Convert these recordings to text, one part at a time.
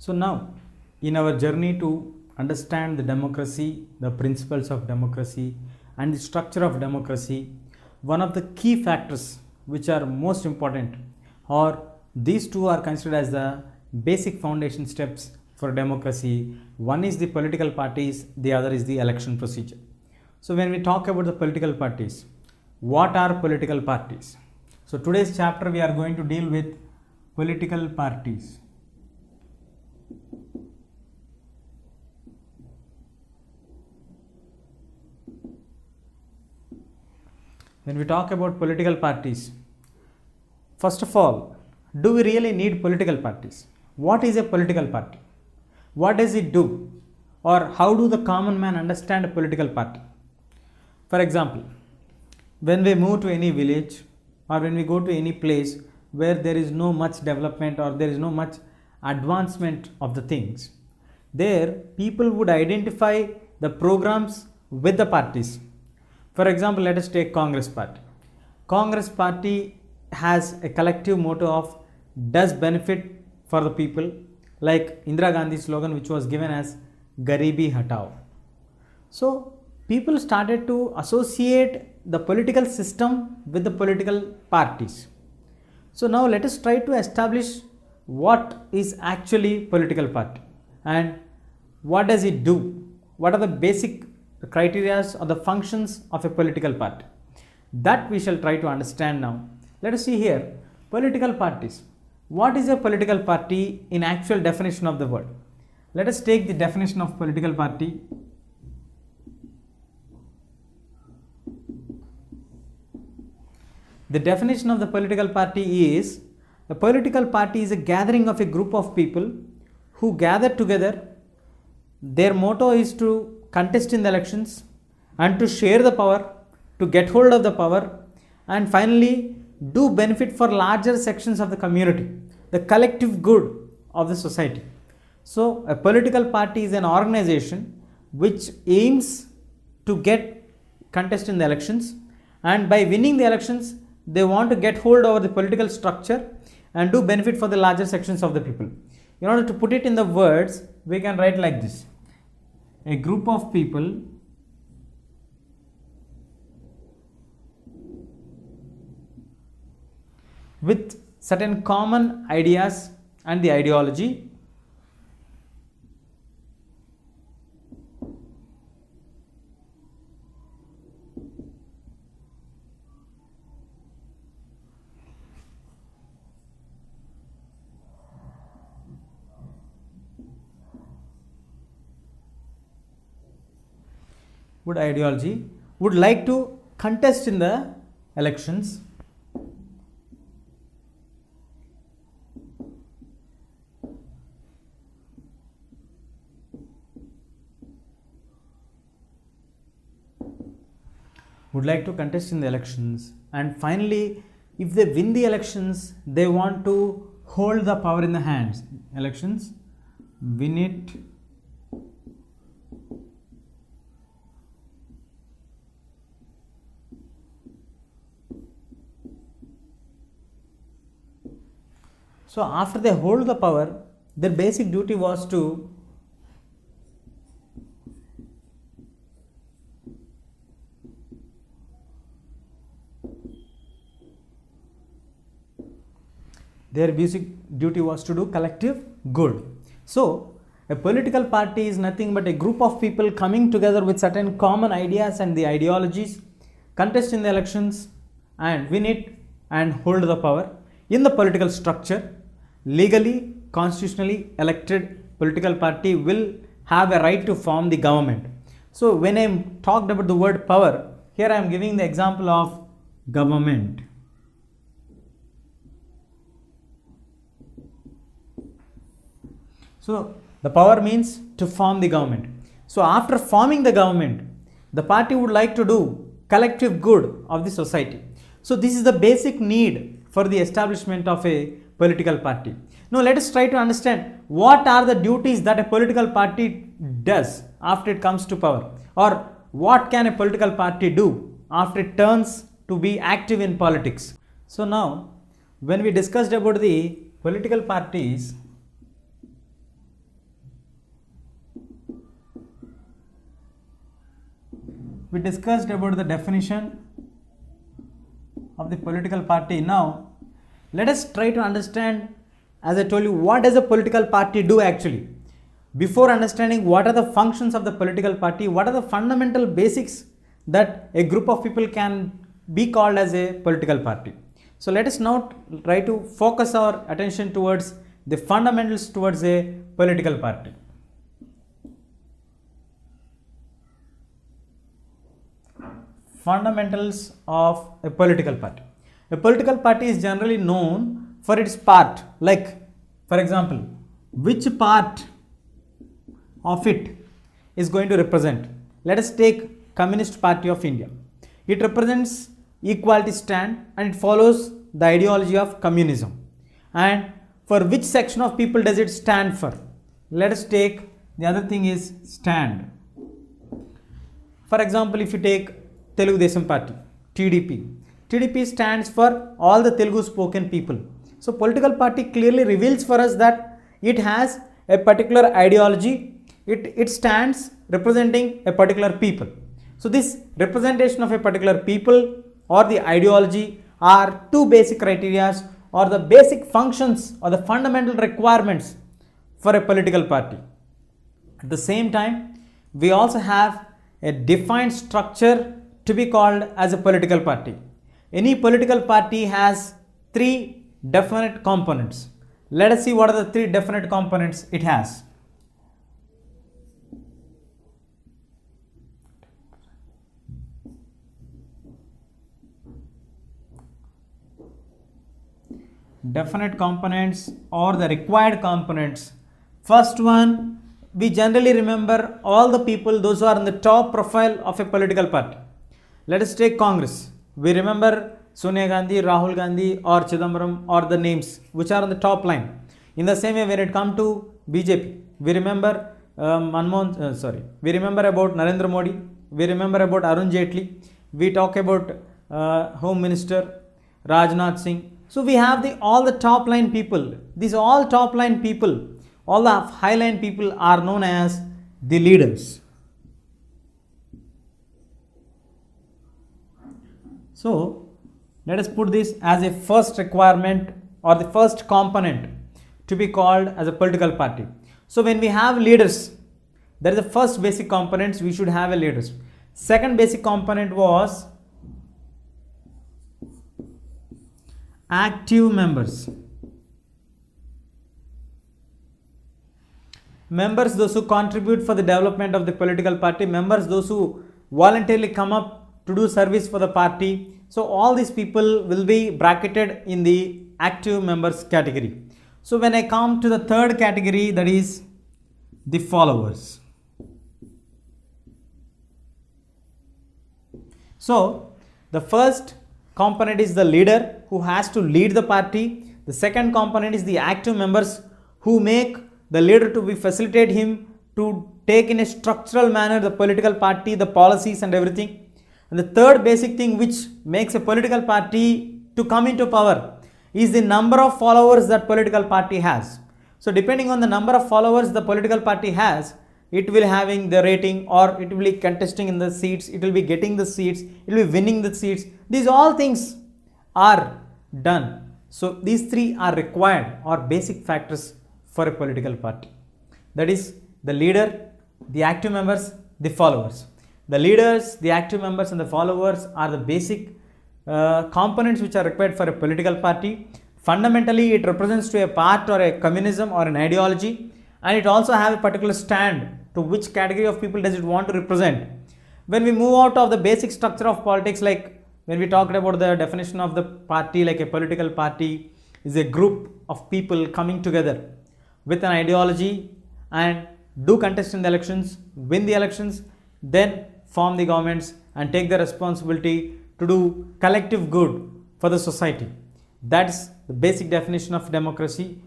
So now, in our journey to understand the democracy, the principles of democracy and the structure of democracy, one of the key factors which are most important, or these two are considered as the basic foundation steps for democracy. One is the political parties, the other is the election procedure. So when we talk about the political parties, what are political parties? So today's chapter we are going to deal with political parties. When we talk about political parties, first of all, do we really need political parties? What is a political party? What does it do? Or how do the common man understand a political party? For example, when we move to any village or when we go to any place where there is no much development or there is no much advancement of the things, there people would identify the programs with the parties. For example, let us take Congress Party. Congress Party has a collective motto of does benefit for the people, like Indira Gandhi's slogan which was given as Garibi Hatao. So people started to associate the political system with the political parties. So now let us try to establish what is actually political party and what does it do? What are the basic criteria or the functions of a political party? That we shall try to understand now. Let us see here, political parties. What is a political party in actual definition of the word? Let us take the definition of political party. The definition of the political party is, a political party is a gathering of a group of people who gather together. Their motto is to contest in the elections and to share the power, to get hold of the power, and finally do benefit for larger sections of the community, the collective good of the society. So a political party is an organization which aims to get contest in the elections, and by winning the elections they want to get hold over the political structure and do benefit for the larger sections of the people. In order to put it in the words, we can write like this: a group of people with certain common ideas and the ideology would like to contest in the elections and finally if they win the elections they want to hold the power in the hands. Elections, win it, so after they hold the power, their basic duty was to do collective good. So a political party is nothing but a group of people coming together with certain common ideas and the ideologies, contest in the elections and win it and hold the power in the political structure. Legally, constitutionally elected political party will have a right to form the government. So when I talked about the word power, here I am giving the example of government. So the power means to form the government. So after forming the government, the party would like to do collective good of the society. So this is the basic need for the establishment of a political party. Now let us try to understand what are the duties that a political party does after it comes to power, or what can a political party do after it turns to be active in politics. So now when we discussed about the political parties, we discussed about the definition of the political party. Now let us try to understand, as I told you, what does a political party do actually. Before understanding what are the functions of the political party, what are the fundamental basics that a group of people can be called as a political party. So let us now try to focus our attention towards the fundamentals towards a political party. Fundamentals of a political party. A political party is generally known for its part, like for example, which part of it is going to represent. Let us take Communist Party of India. It represents equality stand and it follows the ideology of communism. And for which section of people does it stand for? Let us take the other thing is stand. For example, if you take Telugu Desam Party, TDP. TDP stands for all the Telugu spoken people. So political party clearly reveals for us that it has a particular ideology. It stands representing a particular people. So this representation of a particular people or the ideology are two basic criteria or the basic functions or the fundamental requirements for a political party. At the same time, we also have a defined structure to be called as a political party. Any political party has three definite components. Let us see what are the three definite components it has. Definite components or the required components. First one, we generally remember all the people, those who are in the top profile of a political party. Let us take Congress. We remember Sonia Gandhi, Rahul Gandhi or Chidambaram or the names which are on the top line. In the same way, when it comes to BJP, we remember we remember about Narendra Modi, we remember about Arun Jaitley, we talk about Home Minister Rajnath Singh. So we have all the top line people. These all top line people, all the high line people are known as the leaders. So let us put this as a first requirement or the first component to be called as a political party. So when we have leaders, that is the first basic components, we should have a leaders. Second basic component was active members. Members, those who contribute for the development of the political party. Members, those who voluntarily come up to do service for the party. So all these people will be bracketed in the active members category. So when I come to the third category, that is the followers. So the first component is the leader who has to lead the party. The second component is the active members who make the leader to be facilitate him to take in a structural manner the political party, the policies and everything. And the third basic thing which makes a political party to come into power is the number of followers that political party has. So depending on the number of followers the political party has, it will having the rating or it will be contesting in the seats, it will be getting the seats, it will be winning the seats. These all things are done. So these three are required or basic factors for a political party. That is the leader, the active members, the followers. The leaders, the active members and the followers are the basic components which are required for a political party. Fundamentally, it represents to a part or a communism or an ideology, and it also have a particular stand to which category of people does it want to represent. When we move out of the basic structure of politics, like when we talked about the definition of the party, like a political party is a group of people coming together with an ideology and do contest in the elections, win the elections, then form the governments and take the responsibility to do collective good for the society. That's the basic definition of democracy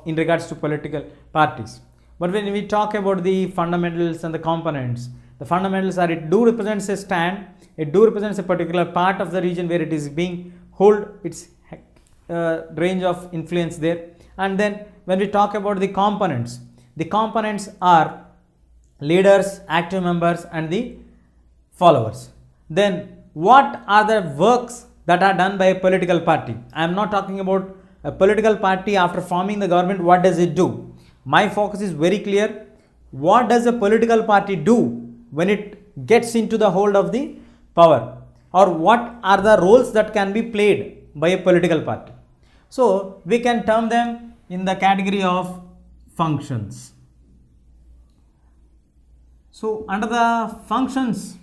in regards to political parties. But when we talk about the fundamentals and the components, the fundamentals are it do represents a stand, it do represents a particular part of the region where it is being hold its range of influence there. And then when we talk about the components are leaders, active members and the followers. then what are the works that are done by a political party? I am not talking about a political party after forming the government, what does it do? My focus is very clear. What does a political party do when it gets into the hold of the power? Or what are the roles that can be played by a political party? So we can term them in the category of functions. So under the functions,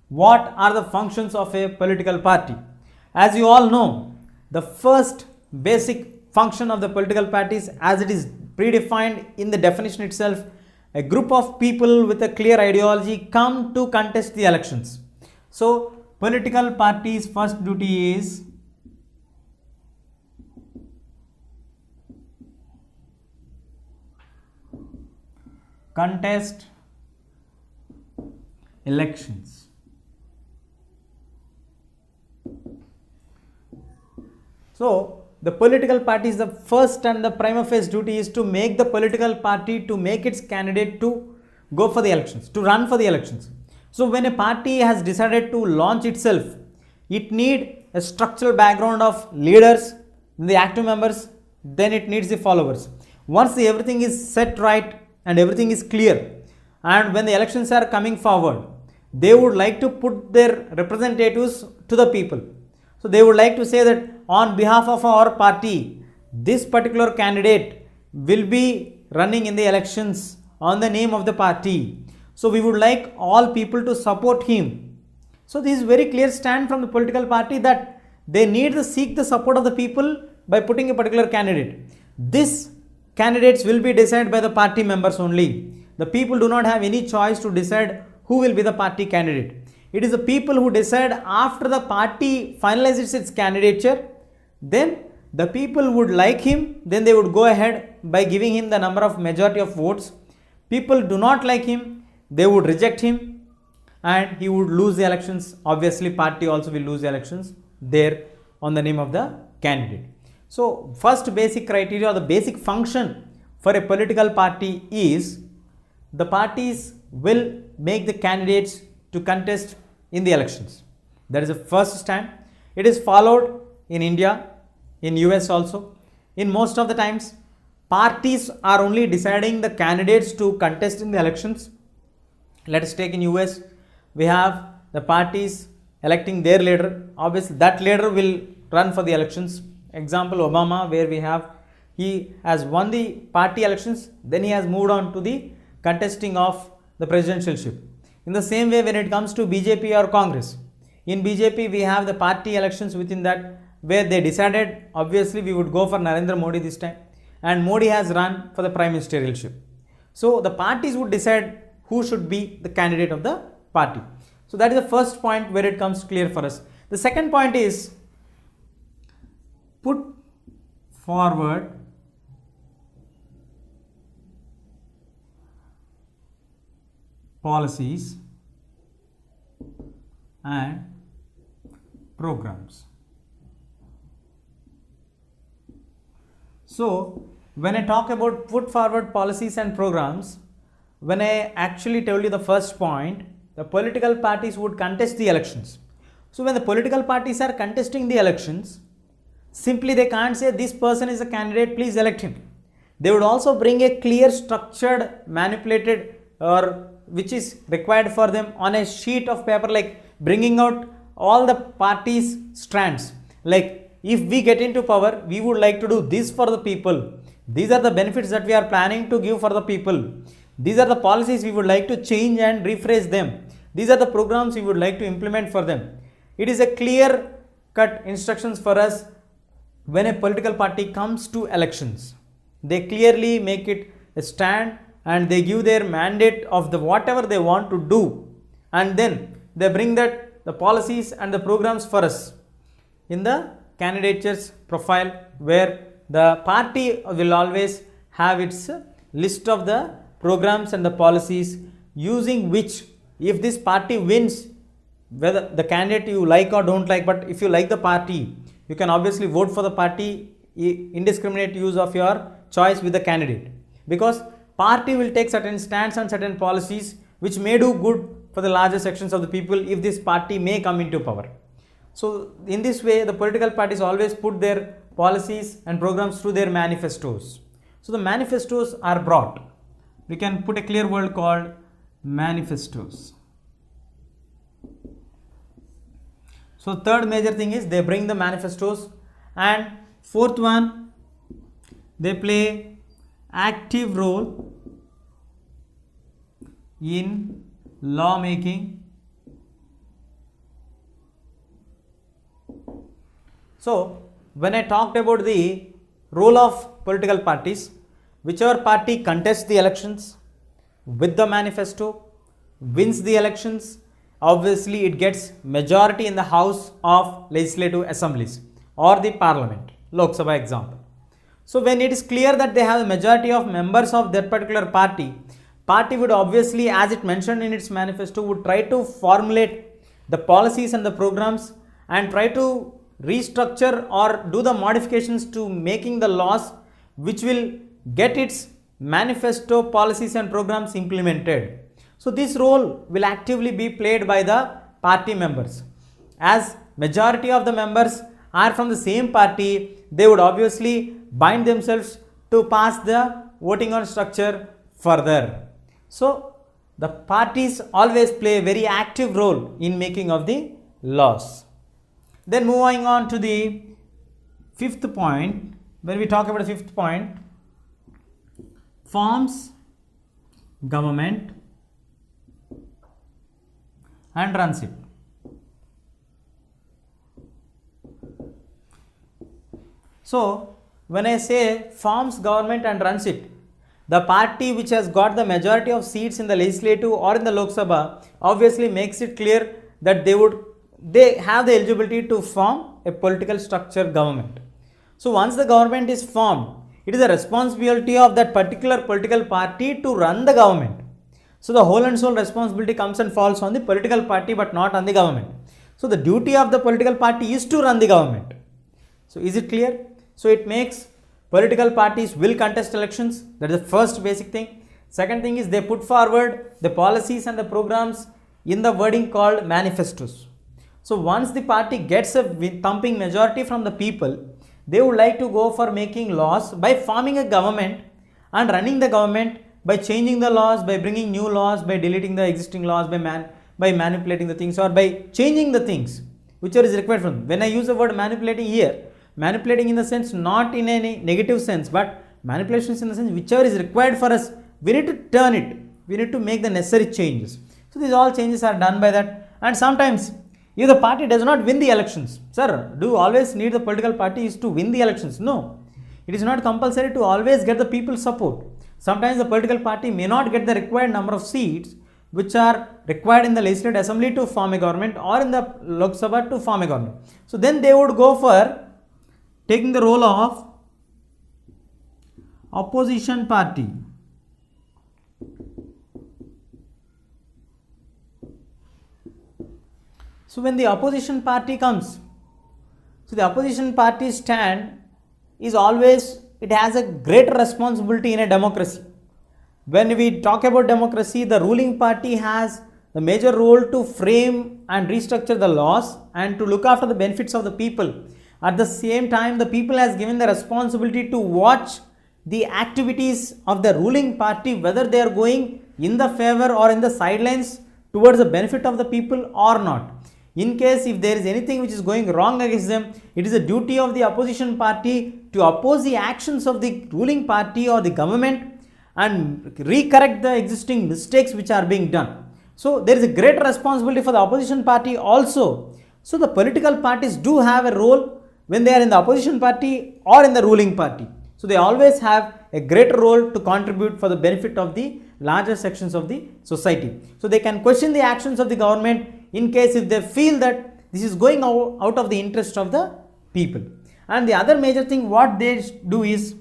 what are the functions of a political party? As you all know, the first basic function of the political parties, as it is predefined in the definition itself, a group of people with a clear ideology come to contest the elections. So political parties' first duty is contest elections. So the political party is the first and the prima facie duty is to make the political party to make its candidate to go for the elections, to run for the elections. So when a party has decided to launch itself, it needs a structural background of leaders, the active members, then it needs the followers. Once everything is set right and everything is clear, and when the elections are coming forward, they would like to put their representatives to the people. So they would like to say that on behalf of our party, this particular candidate will be running in the elections on the name of the party. So we would like all people to support him. So this is very clear stand from the political party that they need to seek the support of the people by putting a particular candidate. This candidates will be decided by the party members only. The people do not have any choice to decide who will be the party candidate. It is the people who decide after the party finalizes its candidature. Then the people would like him, then they would go ahead by giving him the number of majority of votes. People do not like him, they would reject him and he would lose the elections. Obviously party also will lose the elections there on the name of the candidate. So first basic criteria or the basic function for a political party is the parties will make the candidates to contest in the elections. That is the first stand. It is followed in India, in US also. In most of the times, parties are only deciding the candidates to contest in the elections. Let us take in US, we have the parties electing their leader. Obviously, that leader will run for the elections. Example, Obama, where we have, he has won the party elections, then he has moved on to the contesting of the presidentialship. In the same way, when it comes to BJP or Congress, in BJP we have the party elections within that, where they decided obviously we would go for Narendra Modi this time, and Modi has run for the prime ministerialship. So the parties would decide who should be the candidate of the party. So that is the first point where it comes clear for us. The second point is put forward policies and programs. So when I talk about put forward policies and programs, when I actually told you the first point, the political parties would contest the elections. So when the political parties are contesting the elections, simply they can't say this person is a candidate, please elect him. They would also bring a clear, structured, manipulated, or which is required for them on a sheet of paper, like bringing out all the parties' strands. Like if we get into power, we would like to do this for the people. These are the benefits that we are planning to give for the people. These are the policies we would like to change and rephrase them. These are the programs we would like to implement for them. It is a clear cut instructions for us when a political party comes to elections. They clearly make it a stand and they give their mandate of the whatever they want to do, and then they bring that the policies and the programs for us in the candidature's profile, where the party will always have its list of the programs and the policies using which, if this party wins, whether the candidate you like or don't like, but if you like the party, you can obviously vote for the party, indiscriminate use of your choice with the candidate, because party will take certain stands and certain policies which may do good for the larger sections of the people if this party may come into power. So in this way, the political parties always put their policies and programs through their manifestos. So the manifestos are brought. We can put a clear word called manifestos. So third major thing is they bring the manifestos, and fourth one, they play active role in law making. So when I talked about the role of political parties, whichever party contests the elections with the manifesto, wins the elections, obviously it gets majority in the House of Legislative Assemblies or the Parliament, Lok Sabha example. So when it is clear that they have a majority of members of that particular party would obviously, as it mentioned in its manifesto, would try to formulate the policies and the programs and try to restructure or do the modifications to making the laws which will get its manifesto policies and programs implemented. So this role will actively be played by the party members. As majority of the members are from the same party, they would obviously bind themselves to pass the voting on structure further. So the parties always play a very active role in making of the laws. Then moving on to the fifth point, when we talk about the fifth point, forms government and runs it. So when I say forms government and runs it, the party which has got the majority of seats in the legislative or in the Lok Sabha obviously makes it clear that they have the eligibility to form a political structure government. So once the government is formed, it is the responsibility of that particular political party to run the government. So the whole and sole responsibility comes and falls on the political party but not on the government. So the duty of the political party is to run the government. So is it clear? So it makes political parties will contest elections. That is the first basic thing. Second thing is they put forward the policies and the programs in the wording called manifestos. So once the party gets a thumping majority from the people, they would like to go for making laws by forming a government and running the government by changing the laws, by bringing new laws, by deleting the existing laws, by manipulating the things or by changing the things which is required from them. When I use the word manipulating here, manipulating in the sense not in any negative sense, but manipulations in the sense whichever is required for us, we need to turn it, we need to make the necessary changes. So these all changes are done by that. And sometimes if the party does not win the elections, sir, do you always need the political parties to win the elections? No, it is not compulsory to always get the people's support. Sometimes the political party may not get the required number of seats which are required in the legislative assembly to form a government or in the Lok Sabha to form a government. So then they would go for taking the role of opposition party. So when the opposition party comes, so the opposition party stand is always, it has a greater responsibility in a democracy. When we talk about democracy, the ruling party has the major role to frame and restructure the laws and to look after the benefits of the people. At the same time, the people has given the responsibility to watch the activities of the ruling party, whether they are going in the favor or in the sidelines towards the benefit of the people or not. In case if there is anything which is going wrong against them, it is a duty of the opposition party to oppose the actions of the ruling party or the government and recorrect the existing mistakes which are being done. So there is a great responsibility for the opposition party also. So the political parties do have a role when they are in the opposition party or in the ruling party. So they always have a greater role to contribute for the benefit of the larger sections of the society. So they can question the actions of the government in case if they feel that this is going out of the interest of the people. And the other major thing what they do is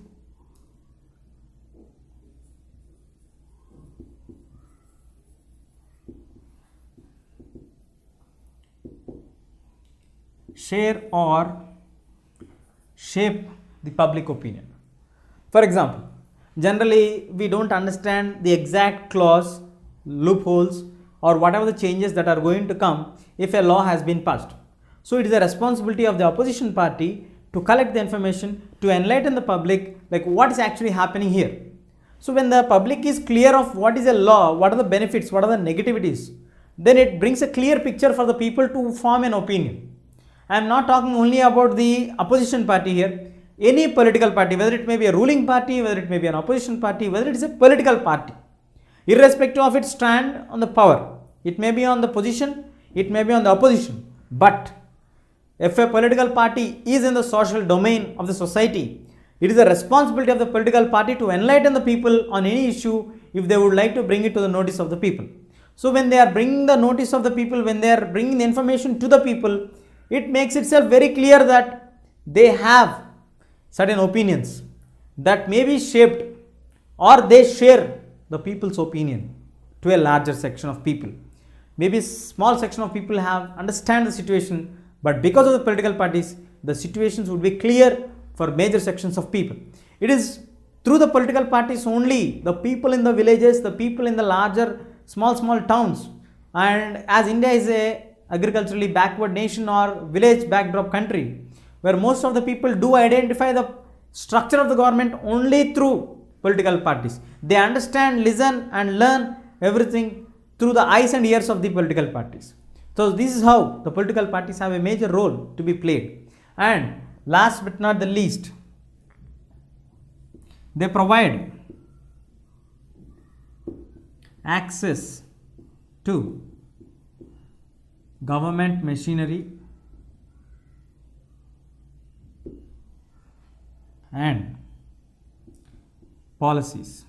share or shape the public opinion. For example, generally we don't understand the exact clause, loopholes or whatever the changes that are going to come if a law has been passed. So it is the responsibility of the opposition party to collect the information, to enlighten the public like what is actually happening here. So when the public is clear of what is a law, what are the benefits, what are the negativities, then it brings a clear picture for the people to form an opinion. I am not talking only about the opposition party here. Any political party, whether it may be a ruling party, whether it may be an opposition party, whether it is a political party, irrespective of its stand on the power, it may be on the position, it may be on the opposition, but if a political party is in the social domain of the society, it is the responsibility of the political party to enlighten the people on any issue if they would like to bring it to the notice of the people. So when they are bringing the notice of the people, when they are bringing the information to the people, it makes itself very clear that they have certain opinions that may be shaped, or they share the people's opinion to a larger section of people. Maybe small section of people have understand the situation, but because of the political parties, the situations would be clear for major sections of people. It is through the political parties only the people in the villages, the people in the larger small towns, and as India is a agriculturally backward nation or village backdrop country, where most of the people do identify the structure of the government only through political parties. They understand, listen and learn everything through the eyes and ears of the political parties. So this is how the political parties have a major role to be played. And last but not the least, they provide access to government machinery and policies.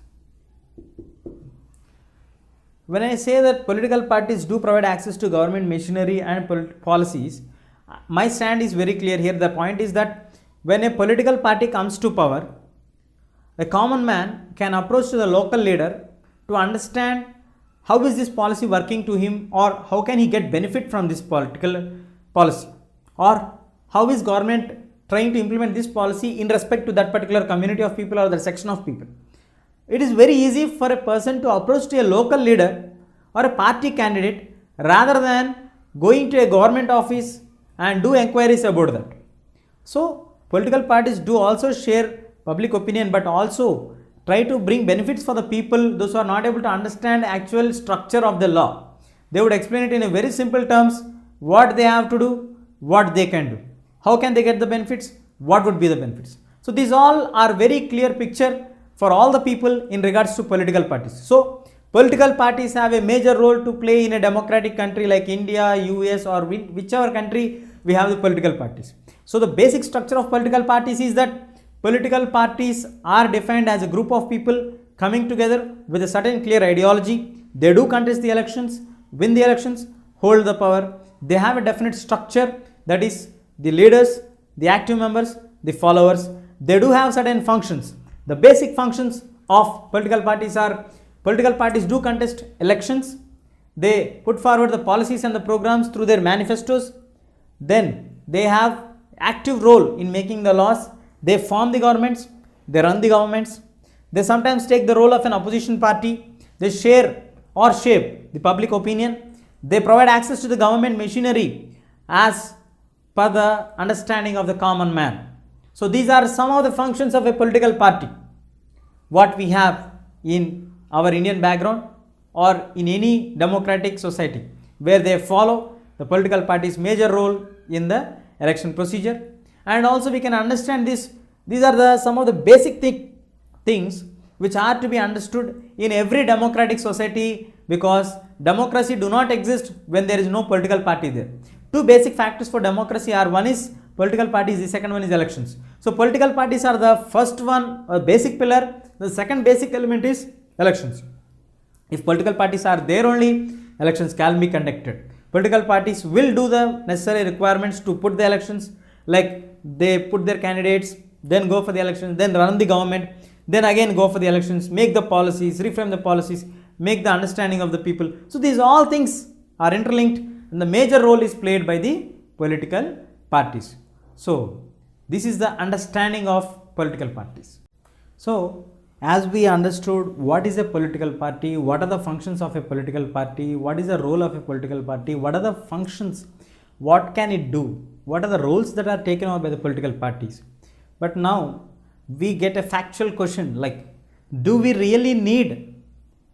When I say that political parties do provide access to government machinery and policies, my stand is very clear here. The point is that when a political party comes to power, a common man can approach to the local leader to understand how is this policy working to him, or how can he get benefit from this political policy, or how is government trying to implement this policy in respect to that particular community of people or that section of people. It is very easy for a person to approach to a local leader or a party candidate rather than going to a government office and do inquiries about that. So political parties do also share public opinion, but also try to bring benefits for the people, those who are not able to understand actual structure of the law. They would explain it in a very simple terms, what they have to do, what they can do, how can they get the benefits, what would be the benefits. So these all are very clear picture for all the people in regards to political parties. So political parties have a major role to play in a democratic country like India, US or whichever country we have the political parties. So the basic structure of political parties is that political parties are defined as a group of people coming together with a certain clear ideology. They do contest the elections, win the elections, hold the power. They have a definite structure, that is the leaders, the active members, the followers. They do have certain functions. The basic functions of political parties are: political parties do contest elections, they put forward the policies and the programs through their manifestos, then they have active role in making the laws, they form the governments, they run the governments, they sometimes take the role of an opposition party, they share or shape the public opinion, they provide access to the government machinery as per the understanding of the common man. So these are some of the functions of a political party, what we have in our Indian background or in any democratic society where they follow the political party's major role in the election procedure. And also we can understand this, these are some of the basic things which are to be understood in every democratic society, because democracy do not exist when there is no political party there. Two basic factors for democracy are: one is political parties, the second one is elections. So political parties are the first one, a basic pillar. The second basic element is elections. If political parties are there only, elections can be conducted. Political parties will do the necessary requirements to put the elections, like they put their candidates, then go for the elections, then run the government, then again go for the elections, make the policies, reframe the policies, make the understanding of the people. So these all things are interlinked, and the major role is played by the political parties. So this is the understanding of political parties. So as we understood what is a political party, what are the functions of a political party, what is the role of a political party, what are the functions, what can it do, what are the roles that are taken over by the political parties. But now we get a factual question like, do we really need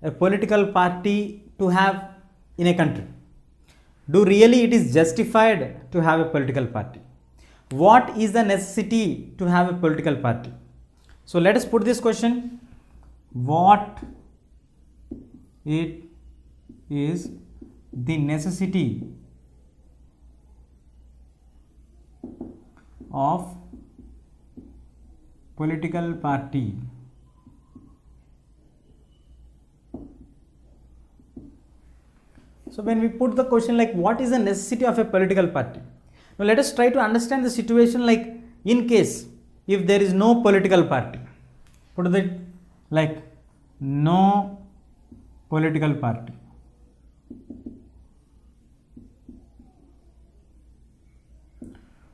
a political party to have in a country? Do really it is justified to have a political party? What is the necessity to have a political party? So let us put this question: what it is the necessity of political party? So when we put the question like what is the necessity of a political party? Now let us try to understand the situation like in case if there is no political party, put it like no political party.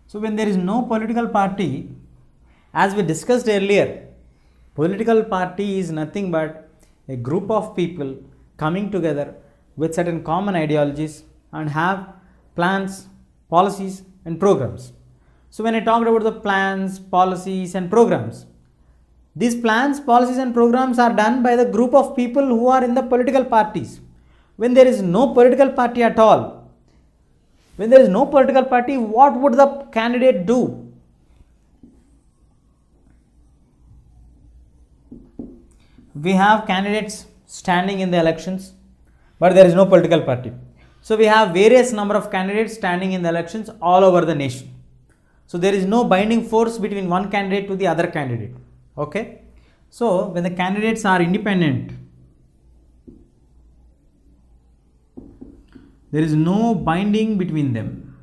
So when there is no political party, as we discussed earlier, political party is nothing but a group of people coming together with certain common ideologies and have plans, policies and programs. So when I talked about the plans, policies and programs, these plans, policies and programs are done by the group of people who are in the political parties. When there is no political party at all, when there is no political party, what would the candidate do? We have candidates standing in the elections, but there is no political party. So we have various number of candidates standing in the elections all over the nation. So there is no binding force between one candidate to the other candidate. Okay. So when the candidates are independent, there is no binding between them.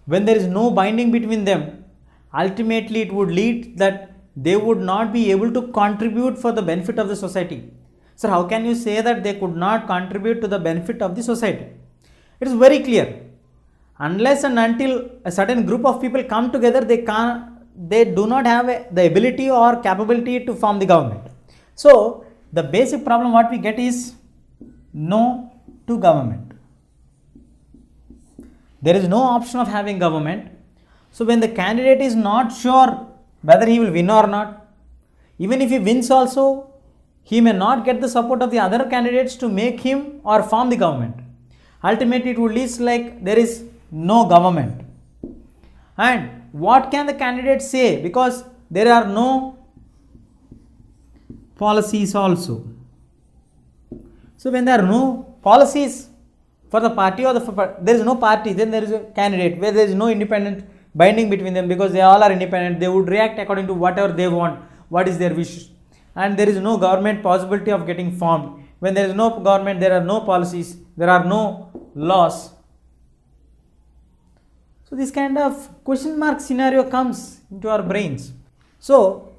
When there is no binding between them, ultimately it would lead that they would not be able to contribute for the benefit of the society. So how can you say that they could not contribute to the benefit of the society? It is very clear. Unless and until a certain group of people come together, they do not have the ability or capability to form the government. So the basic problem what we get is no to government. There is no option of having government. So when the candidate is not sure whether he will win or not, even if he wins also, he may not get the support of the other candidates to make him or form the government. Ultimately it would lead like there is no government. And what can the candidate say? Because there are no policies also. So when there are no policies for the party or there is no party, then there is a candidate where there is no independent binding between them, because they all are independent. They would react according to whatever they want, what is their wish, and there is no government possibility of getting formed. When there is no government, there are no policies, there are no laws. So this kind of question mark scenario comes into our brains. So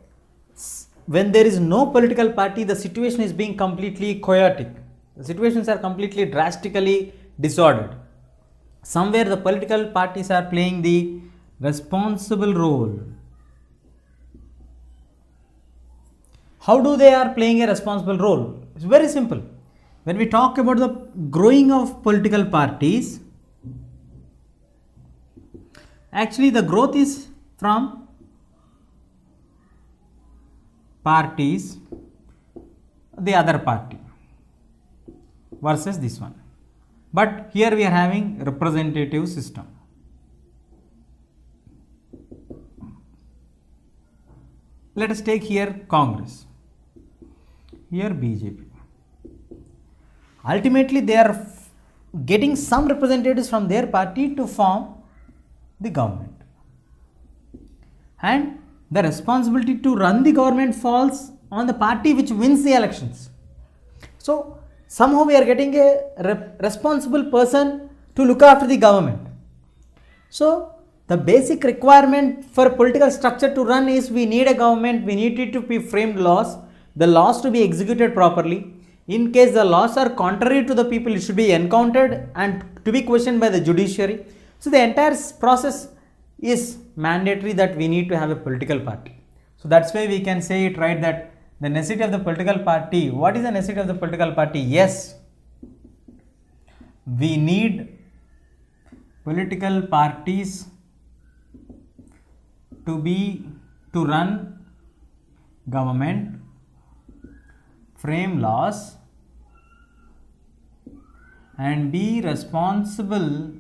when there is no political party, the situation is being completely chaotic. The situations are completely drastically disordered. Somewhere the political parties are playing the responsible role. How do they are playing a responsible role? It's very simple. When we talk about the growing of political parties, actually the growth is from parties, the other party versus this one. But here we are having representative system. Let us take here Congress, here BJP. Ultimately they are getting some representatives from their party to form the government, and the responsibility to run the government falls on the party which wins the elections. So somehow we are getting a responsible person to look after the government. So the basic requirement for a political structure to run is we need a government, we need it to be framed laws, the laws to be executed properly. In case the laws are contrary to the people, it should be encountered and to be questioned by the judiciary. So the entire process is mandatory that we need to have a political party. So that's why we can say it, right, that the necessity of the political party. What is the necessity of the political party? Yes, we need political parties to run government, frame laws, and be responsible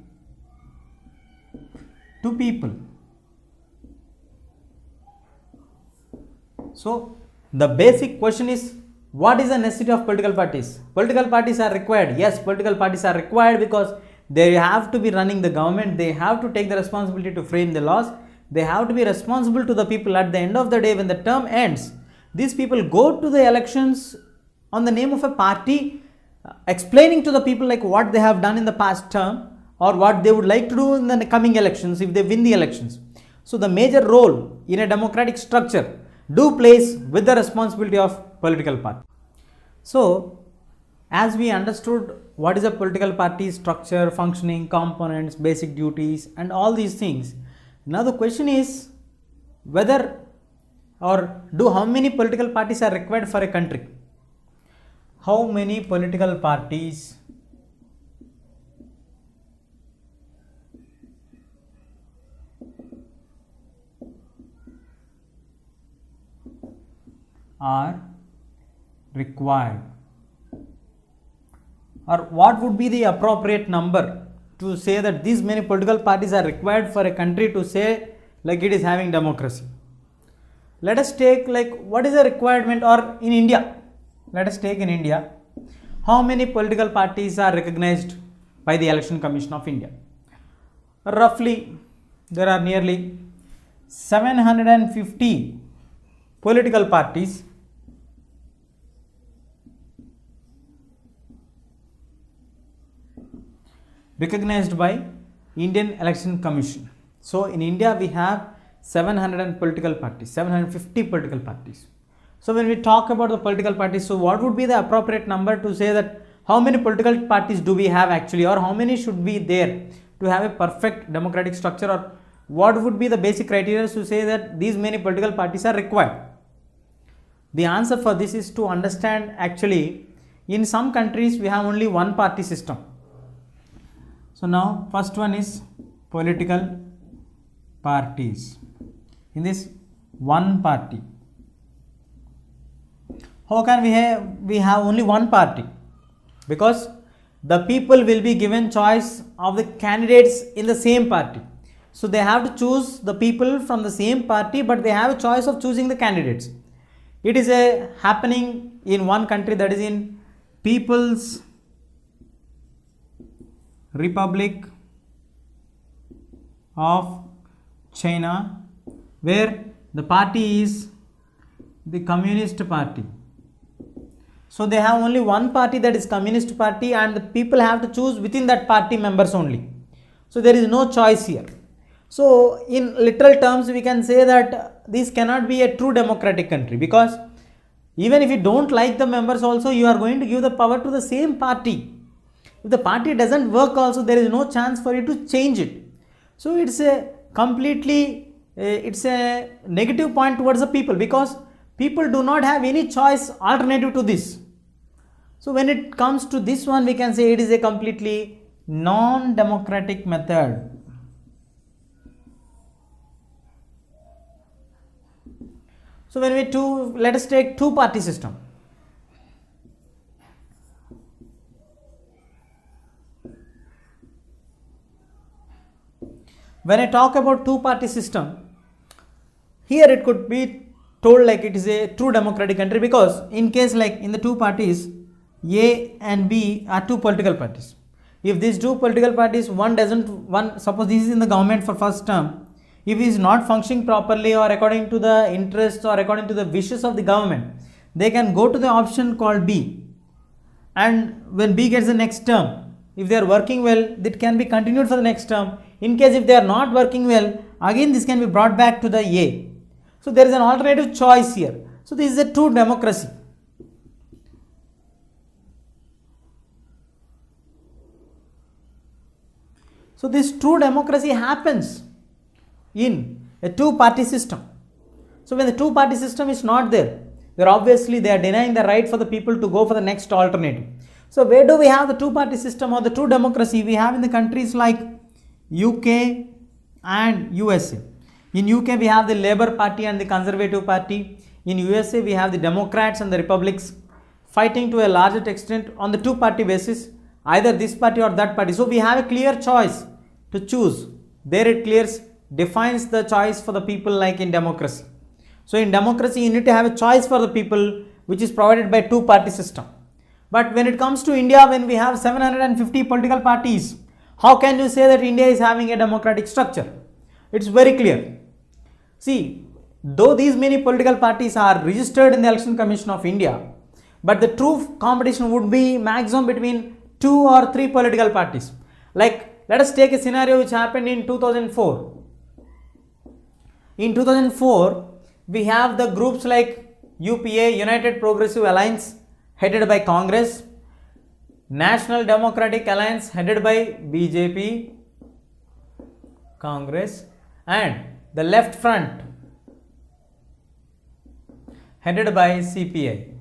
to people. So the basic question is, what is the necessity of political parties? Political parties are required. Yes, political parties are required because they have to be running the government, they have to take the responsibility to frame the laws, they have to be responsible to the people. At the end of the day, when the term ends, these people go to the elections on the name of a party, explaining to the people like what they have done in the past term or what they would like to do in the coming elections if they win the elections. So the major role in a democratic structure do plays with the responsibility of political party. So as we understood what is a political party structure, functioning, components, basic duties and all these things, now the question is whether or how many political parties are required for a country? How many political parties are required, or what would be the appropriate number to say that these many political parties are required for a country to say like it is having democracy? Let us take like what is the requirement, or in India, let us take in India, how many political parties are recognized by the Election Commission of India? Roughly there are nearly 750 political parties recognized by Indian Election Commission. So in India we have 750 political parties. So when we talk about the political parties, so what would be the appropriate number to say that how many political parties do we have actually, or how many should be there to have a perfect democratic structure, or what would be the basic criteria to say that these many political parties are required? The answer for this is to understand actually in some countries we have only one party system. So now first one is political parties. In this one party, how can we have only one party? Because the people will be given choice of the candidates in the same party. So they have to choose the people from the same party, but they have a choice of choosing the candidates. It is happening in one country, that is in People's Republic of China, where the party is the Communist Party. So they have only one party, that is Communist Party, and the people have to choose within that party members only. So there is no choice here. So in literal terms we can say that this cannot be a true democratic country, because even if you don't like the members also, you are going to give the power to the same party. If the party doesn't work also, there is no chance for you to change it. So it's a completely it's a negative point towards the people, because people do not have any choice alternative to this. So when it comes to this one, we can say it is a completely non-democratic method. So when let us take two-party system. When I talk about two-party system, here it could be told like it is a true democratic country, because in case like in the two parties, A and B are two political parties. If these two political parties, suppose this is in the government for first term, if he is not functioning properly or according to the interests or according to the wishes of the government, they can go to the option called B, and when B gets the next term, if they are working well, that can be continued for the next term. In case if they are not working well, again this can be brought back to the A. So there is an alternative choice here. So this is a true democracy. So this true democracy happens in a two-party system. So when the two-party system is not there, then obviously they are denying the right for the people to go for the next alternative. So where do we have the two-party system or the true democracy? We have in the countries like UK and USA. In UK we have the Labour Party and the Conservative Party. In USA we have the Democrats and the Republicans fighting to a larger extent on the two-party basis, either this party or that party. So we have a clear choice to choose. There it clears, defines the choice for the people like in democracy. So in democracy you need to have a choice for the people, which is provided by two-party system. But when it comes to India, when we have 750 political parties, how can you say that India is having a democratic structure? It's very clear. See, though these many political parties are registered in the Election Commission of India, but the true competition would be maximum between 2 or 3 political parties. Like, let us take a scenario which happened in 2004. In 2004, we have the groups like UPA, United Progressive Alliance, headed by Congress, National Democratic Alliance, headed by BJP, Congress, and the Left Front, headed by CPI.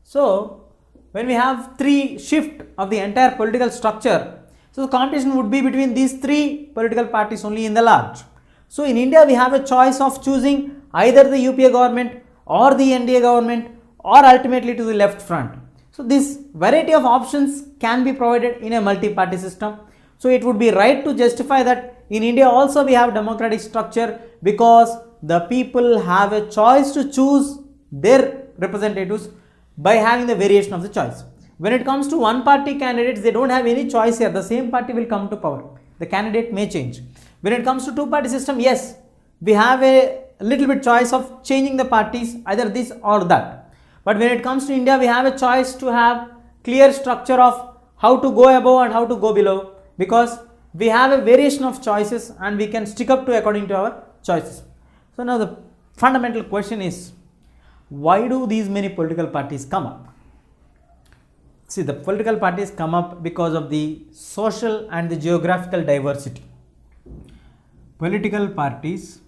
So, when we have 3 shift of the entire political structure, so the competition would be between these 3 political parties only in the large. So, in India we have a choice of choosing either the UPA government or the NDA government or ultimately to the Left Front. So, this variety of options can be provided in a multi-party system. So, it would be right to justify that in India also we have democratic structure because the people have a choice to choose their representatives by having the variation of the choice. When it comes to one party candidates, they don't have any choice here. The same party will come to power. The candidate may change. When it comes to two party system, yes, we have a little bit choice of changing the parties, either this or that. But when it comes to India, we have a choice to have clear structure of how to go above and how to go below, because we have a variation of choices and we can stick up to according to our choices. So now the fundamental question is, why do these many political parties come up? See, the political parties come up because of the social and the geographical diversity. Political parties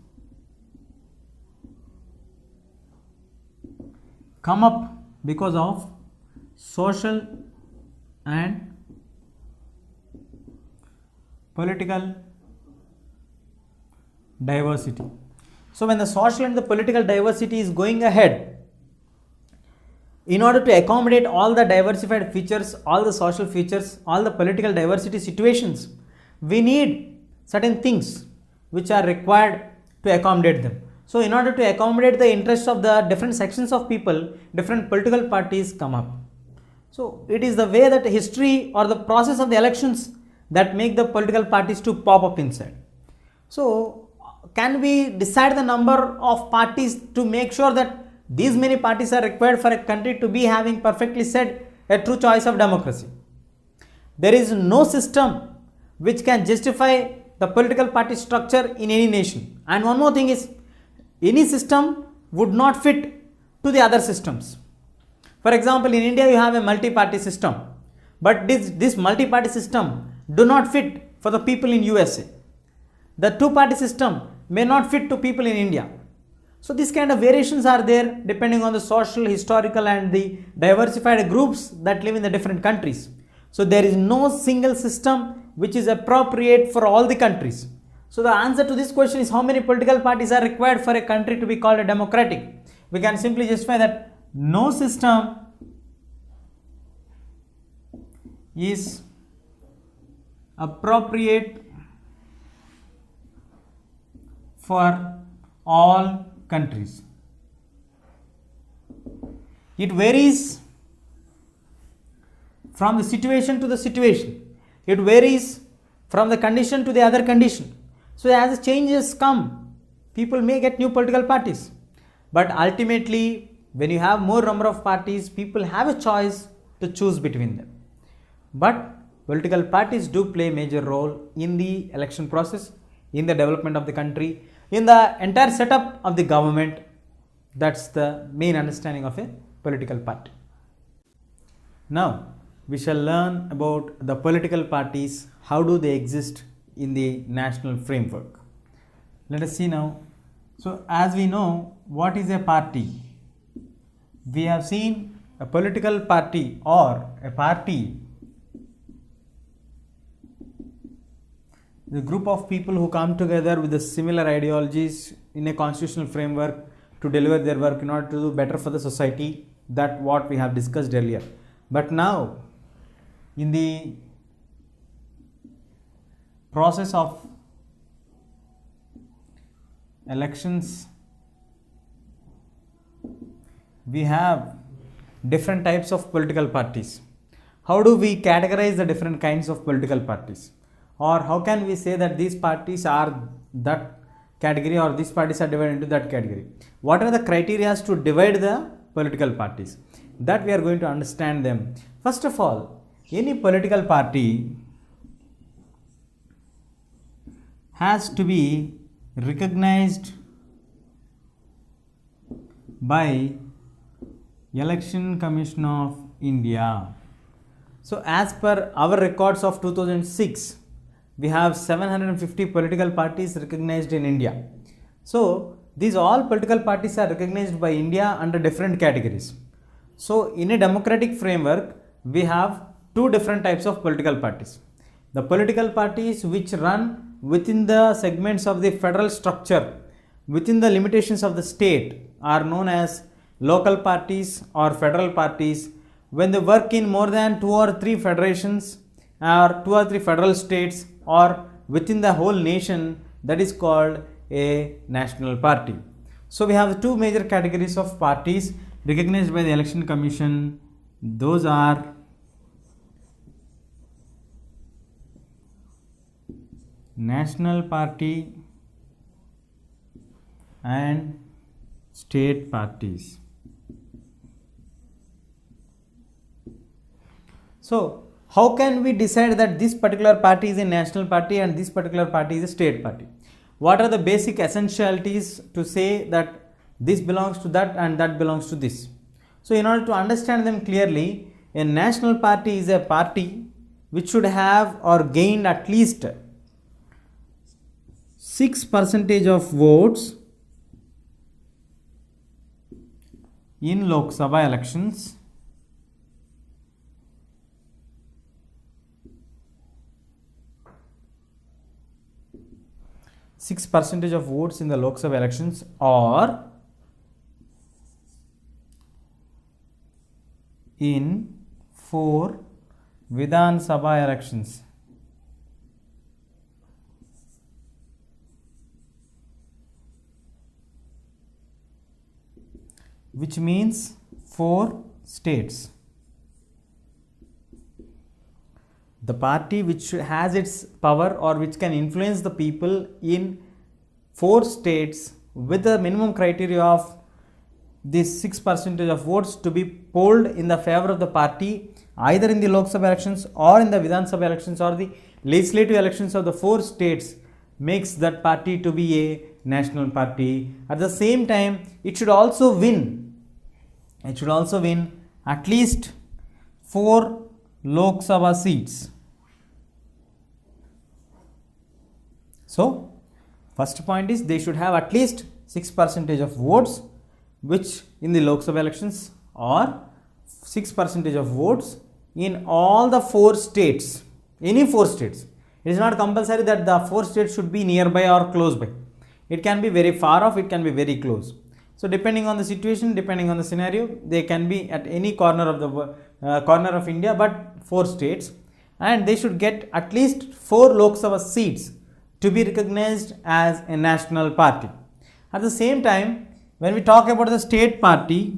come up because of social and political diversity. So when the social and the political diversity is going ahead, in order to accommodate all the diversified features, all the social features, all the political diversity situations, we need certain things which are required to accommodate them. So in order to accommodate the interests of the different sections of people, different political parties come up. So it is the way that history or the process of the elections that make the political parties to pop up inside. So can we decide the number of parties to make sure that these many parties are required for a country to be having perfectly set a true choice of democracy? There is no system which can justify the political party structure in any nation. And one more thing is, any system would not fit to the other systems. For example, in India you have a multi-party system, but this multi-party system do not fit for the people in USA. The two-party system may not fit to people in India. So these kind of variations are there depending on the social, historical and the diversified groups that live in the different countries. So there is no single system which is appropriate for all the countries. So the answer to this question is, how many political parties are required for a country to be called a democratic? We can simply justify that no system is appropriate for all countries. It varies from the situation to the situation. It varies from the condition to the other condition. So as the changes come, people may get new political parties. But ultimately, when you have more number of parties, people have a choice to choose between them. But political parties do play a major role in the election process, in the development of the country, in the entire setup of the government. That's the main understanding of a political party. Now, we shall learn about the political parties, how do they exist in the national framework. Let us see now. So, as we know, what is a party? We have seen a political party or a party, the group of people who come together with the similar ideologies in a constitutional framework to deliver their work in order to do better for the society. That what we have discussed earlier. But now, in the process of elections, we have different types of political parties. How do we categorize the different kinds of political parties? Or how can we say that these parties are that category or these parties are divided into that category? What are the criteria to divide the political parties? That we are going to understand them. First of all, any political party has to be recognized by Election Commission of India. So as per our records of 2006, we have 750 political parties recognized in India. So these all political parties are recognized by India under different categories. So in a democratic framework, we have two different types of political parties. The political parties which run within the segments of the federal structure, within the limitations of the state, are known as local parties or federal parties. When they work in more than 2 or 3 federations or 2 or 3 federal states or within the whole nation, that is called a national party. So we have two major categories of parties recognized by the Election Commission. Those are national party and state parties. So how can we decide that this particular party is a national party and this particular party is a state party? What are the basic essentialities to say that this belongs to that and that belongs to this? So in order to understand them clearly, a national party is a party which should have or gained at least 6% of votes in Lok Sabha elections, % of votes in the Lok Sabha elections, or in 4 Vidhan Sabha elections. Which means 4 states. The party which has its power or which can influence the people in 4 states with the minimum criteria of this 6% of votes to be polled in the favor of the party either in the Lok Sabha elections or in the Vidhan Sabha elections or the legislative elections of the 4 states makes that party to be a national party. At the same time, it should also win at least 4 Lok Sabha seats. So first point is they should have at least 6% of votes which in the Lok Sabha elections or 6% of votes in all the 4 states, any 4 states. It is not compulsory that the 4 states should be nearby or close by. It can be very far off, it can be very close. So depending on the situation, depending on the scenario, they can be at any corner of the corner of India, but 4 states, and they should get at least 4 Lok Sabha seats to be recognized as a national party. At the same time, when we talk about the state party,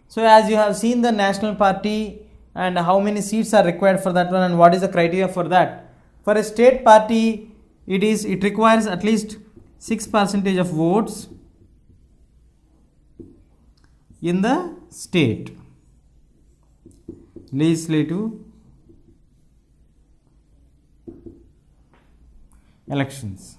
so as you have seen the national party and how many seats are required for that one and what is the criteria for that. For a state party, it requires at least 6% of votes in the state legislative elections.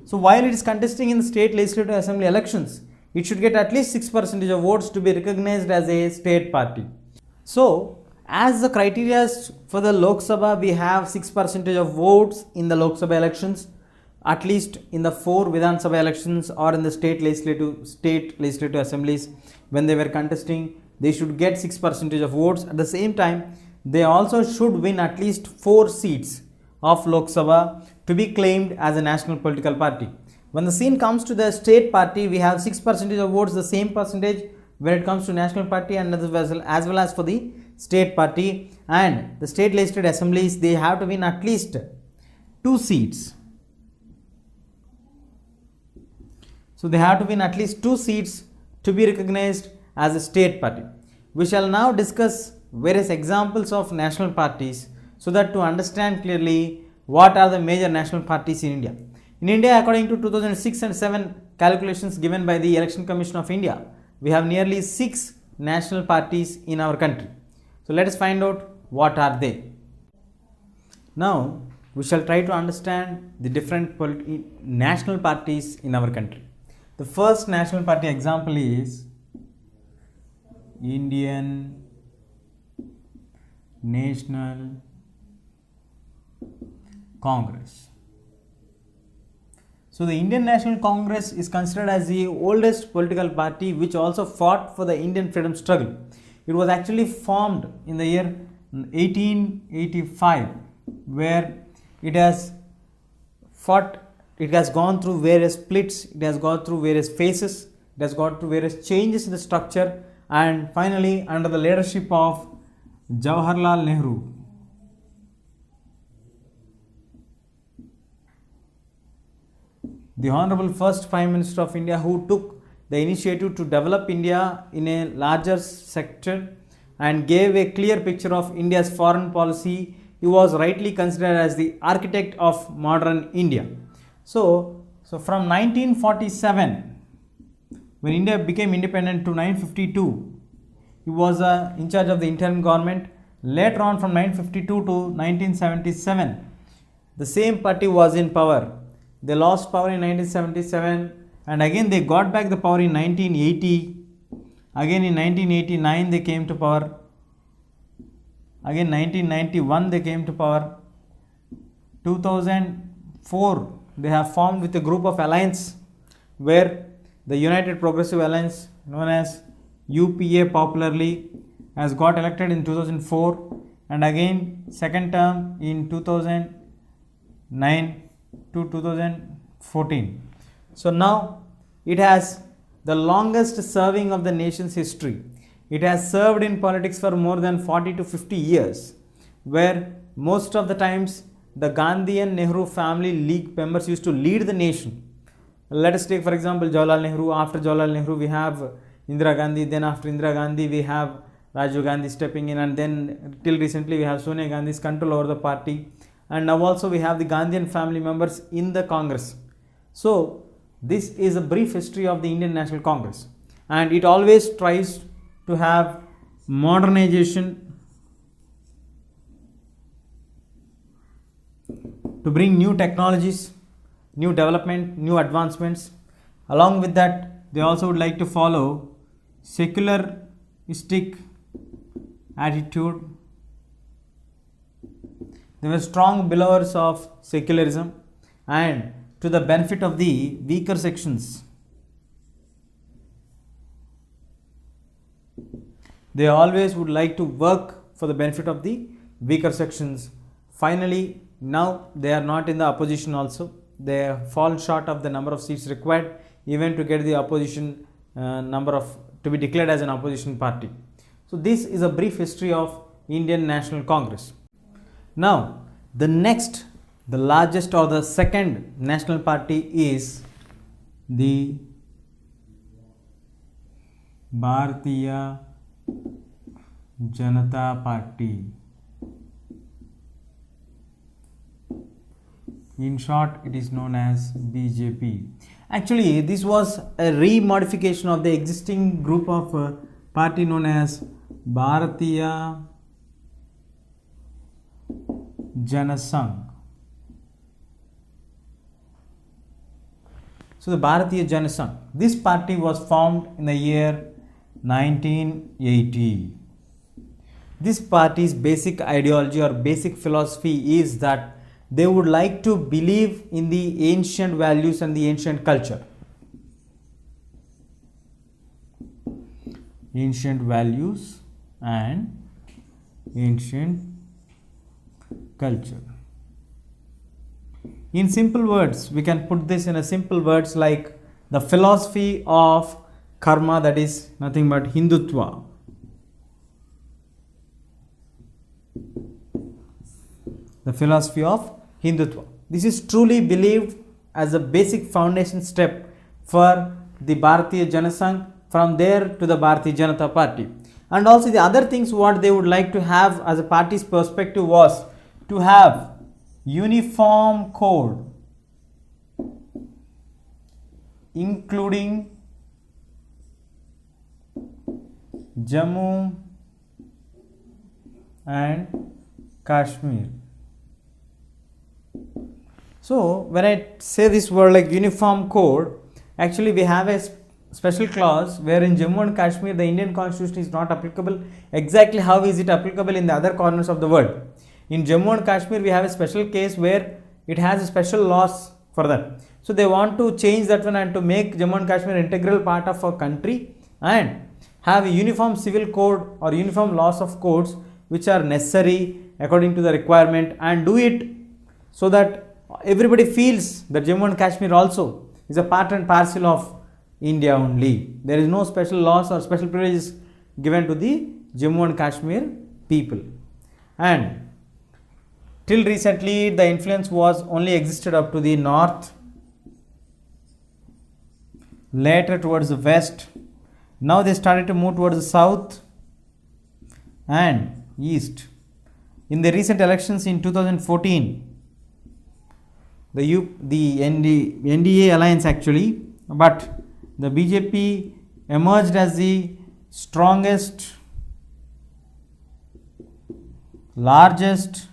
So while it is contesting in the state legislative assembly elections, it should get at least 6% of votes to be recognized as a state party. So as the criteria for the Lok Sabha, we have 6% of votes in the Lok Sabha elections at least in the 4 Vidhan Sabha elections or in the state legislative assemblies when they were contesting, they should get 6% of votes. At the same time, they also should win at least 4 seats of Lok Sabha to be claimed as a national political party. When the scene comes to the state party, we have 6% of votes, the same percentage when it comes to national party and as well as for the state party. And the state legislative assemblies, they have to win at least 2 seats. So they have to win at least 2 seats to be recognized as a state party. We shall now discuss various examples of national parties so that to understand clearly what are the major national parties in India. In India, according to 2006 and 7 calculations given by the Election Commission of India, we have nearly 6 national parties in our country. So let us find out what are they. Now we shall try to understand the different national parties in our country. The first national party example is Indian National Congress. So the Indian National Congress is considered as the oldest political party which also fought for the Indian freedom struggle. It was actually formed in the year 1885, where it has gone through various splits, it has gone through various phases, it has gone through various changes in the structure, and finally under the leadership of Jawaharlal Nehru, the Honorable First Prime Minister of India, who took the initiative to develop India in a larger sector and gave a clear picture of India's foreign policy. He was rightly considered as the architect of modern India. So from 1947, when India became independent, to 1952, he was in charge of the interim government. Later on, from 1952 to 1977, the same party was in power. They lost power in 1977 and again they got back the power in 1980. Again in 1989 they came to power. Again 1991 they came to power. 2004 they have formed with a group of alliance where the United Progressive Alliance, known as UPA popularly, has got elected in 2004 and again second term in 2009 to 2014. So now it has the longest serving of the nation's history. It has served in politics for more than 40 to 50 years, where most of the times the Gandhi and Nehru family league members used to lead the nation. Let us take for example Jawaharlal Nehru. After Jawaharlal Nehru we have Indira Gandhi, then after Indira Gandhi we have Rajiv Gandhi stepping in, and then till recently we have Sonia Gandhi's control over the party, and now also we have the Gandhian family members in the Congress. So this is a brief history of the Indian National Congress, and it always tries to have modernization, to bring new technologies, new development, new advancements. Along with that, they also would like to follow secularistic attitude. They were strong believers of secularism and to the benefit of the weaker sections. They always would like to work for the benefit of the weaker sections. Finally, now they are not in the opposition also. They fall short of the number of seats required even to get the opposition to be declared as an opposition party. So this is a brief history of Indian National Congress. Now the largest or the second national party is the Bharatiya Janata Party. In short, it is known as BJP. Actually, this was a remodification of the existing group of party known as Bharatiya Janasangh. So the Bharatiya Janasangh, this party was formed in the year 1980. This party's basic ideology or basic philosophy is that they would like to believe in the ancient values and the ancient culture. Ancient values and ancient culture. In simple words, we can put this in a simple words like the philosophy of karma, that is nothing but Hindutva. The philosophy of Hindutva. This is truly believed as a basic foundation step for the Bharatiya Janasangh, from there to the Bharatiya Janata Party. And also the other things what they would like to have as a party's perspective was to have uniform code, including Jammu and Kashmir. So when I say this word like uniform code, actually we have a special clause where in Jammu and Kashmir the Indian constitution is not applicable. Exactly how is it applicable in the other corners of the world? In Jammu and Kashmir we have a special case where it has a special laws for that. So they want to change that one and to make Jammu and Kashmir integral part of a country and have a uniform civil code or uniform laws of codes which are necessary according to the requirement, and do it so that everybody feels that Jammu and Kashmir also is a part and parcel of India only. There is no special laws or special privileges given to the Jammu and Kashmir people. And till recently the influence was only existed up to the north, later towards the west. Now they started to move towards the south and east. In the recent elections in 2014, the NDA alliance actually, but the BJP emerged as the strongest, largest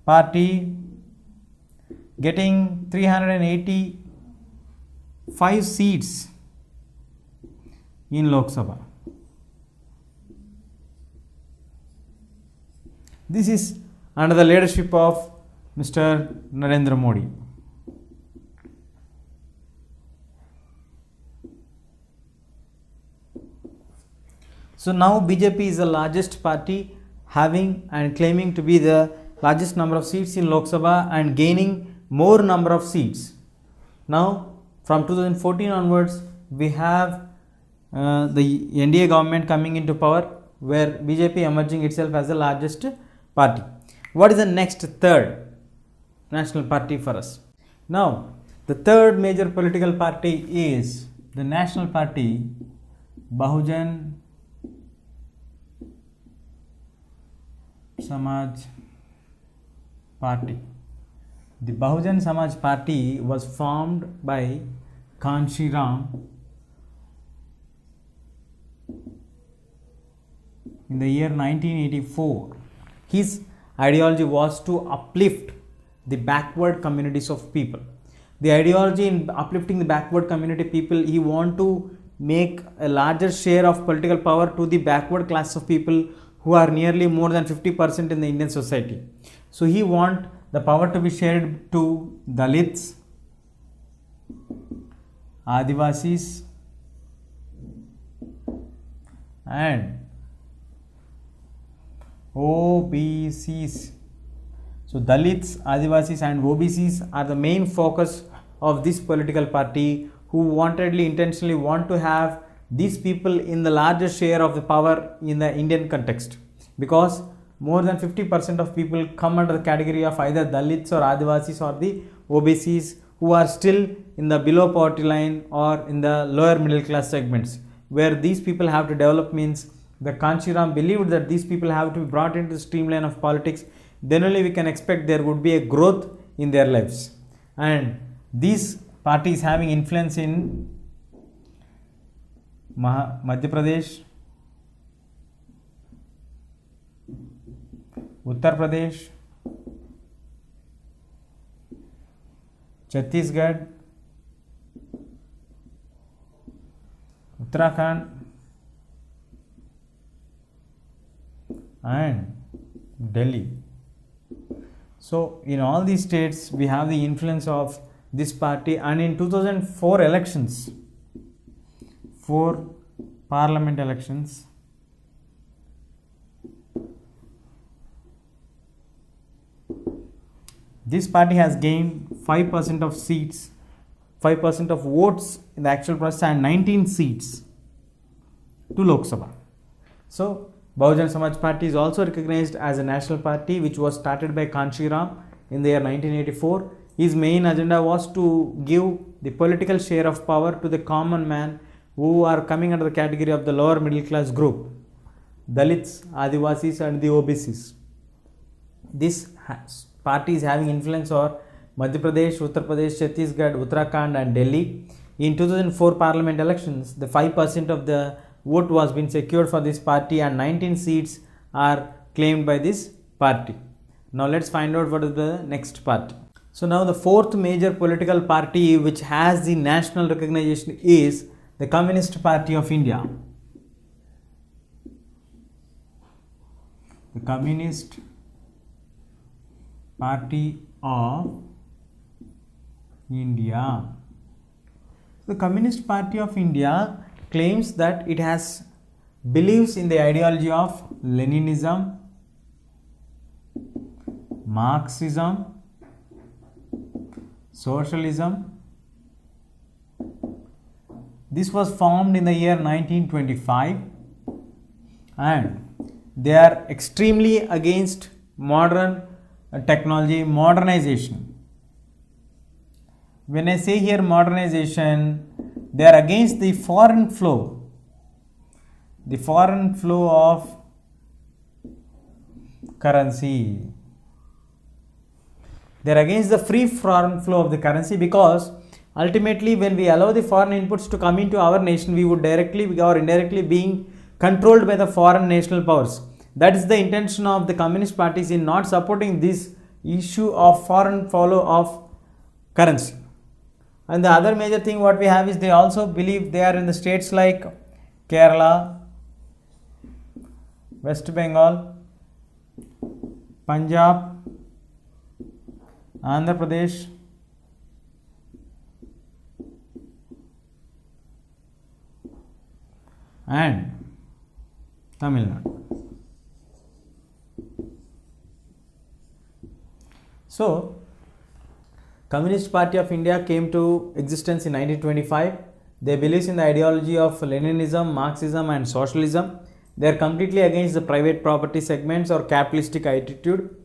party, getting 385 seats in Lok Sabha. This is under the leadership of Mr. Narendra Modi. So now BJP is the largest party, having and claiming to be the largest number of seats in Lok Sabha and gaining more number of seats. Now from 2014 onwards we have the NDA government coming into power, where BJP emerging itself as the largest party. What is the next third national party for us? Now the third major political party is the national party Bahujan Samaj Party. The Bahujan Samaj Party was formed by Kanshi Ram in the year 1984. His ideology was to uplift the backward communities of people. The ideology in uplifting the backward community people, he want to make a larger share of political power to the backward class of people who are nearly more than 50% in the Indian society. So he want the power to be shared to Dalits, Adivasis and OBCs. So Dalits, Adivasis and OBCs are the main focus of this political party, who intentionally want to have these people in the larger share of the power in the Indian context, because more than 50% of people come under the category of either Dalits or Adivasis or the OBCs, who are still in the below poverty line or in the lower middle class segments, where these people have to develop. Means the Kanshi Ram believed that these people have to be brought into the streamline of politics, then only we can expect there would be a growth in their lives. And these parties having influence in Madhya Pradesh, Uttar Pradesh, Chhattisgarh, Uttarakhand and Delhi. So in all these states we have the influence of this party, and in 2004 elections, 4 parliament elections, this party has gained 5% of seats, 5% of votes in the actual process, and 19 seats to Lok Sabha. So Bahujan Samaj Party is also recognized as a national party, which was started by Kanshi Ram in the year 1984. His main agenda was to give the political share of power to the common man who are coming under the category of the lower middle class group, Dalits, Adivasis and the OBCs. This party is having influence over Madhya Pradesh, Uttar Pradesh, Chhattisgarh, Uttarakhand and Delhi. In 2004 parliament elections, the 5% of the vote was been secured for this party, and 19 seats are claimed by this party. Now let's find out what is the next party. So now the fourth major political party which has the national recognition is the Communist Party of India. The Communist Party of India. The Communist Party of India claims that it believes in the ideology of Leninism, Marxism, Socialism. This was formed in the year 1925, and they are extremely against modern technology, modernization. When I say here modernization, they are against the foreign flow of currency. They are against the free foreign flow of the currency, because ultimately when we allow the foreign inputs to come into our nation, we would directly or indirectly being controlled by the foreign national powers. That is the intention of the Communist parties in not supporting this issue of foreign flow of currency. And the other major thing what we have is they also believe they are in the states like Kerala, West Bengal, Punjab, Andhra Pradesh, and Tamil Nadu. So Communist Party of India came to existence in 1925. They believe in the ideology of Leninism, Marxism and Socialism. They are completely against the private property segments or capitalistic attitude.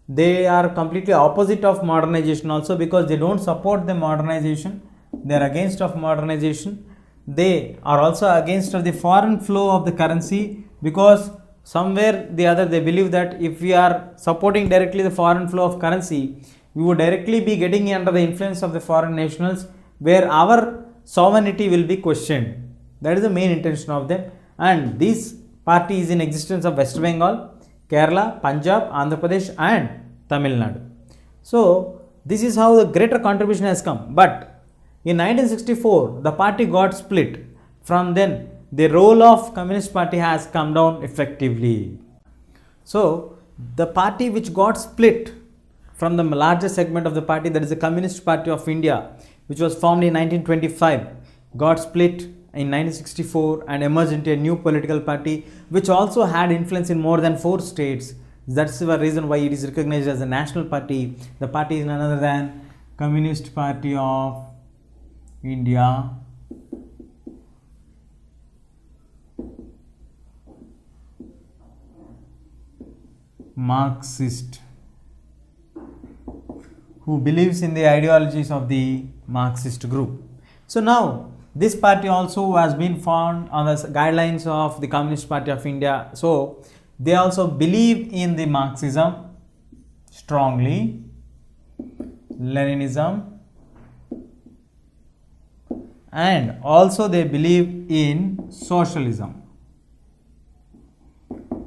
They are completely opposite of modernization also, because they don't support the modernization. They are against of modernization. They are also against of the foreign flow of the currency, because somewhere the other they believe that if we are supporting directly the foreign flow of currency, we would directly be getting under the influence of the foreign nationals, where our sovereignty will be questioned. That is the main intention of them. And this party is in existence of West Bengal, Kerala, Punjab, Andhra Pradesh and Tamil Nadu. So this is how the greater contribution has come. But in 1964, the party got split. From then, the role of Communist Party has come down effectively. So the party which got split from the larger segment of the party, that is the Communist Party of India, which was formed in 1925, got split in 1964 and emerged into a new political party which also had influence in more than 4 states. That's the reason why it is recognized as a national party. The party is none other than Communist Party of India. Marxist, who believes in the ideologies of the Marxist group. So now this party also has been formed on the guidelines of the Communist Party of India. So they also believe in the Marxism strongly, Leninism, and also they believe in socialism.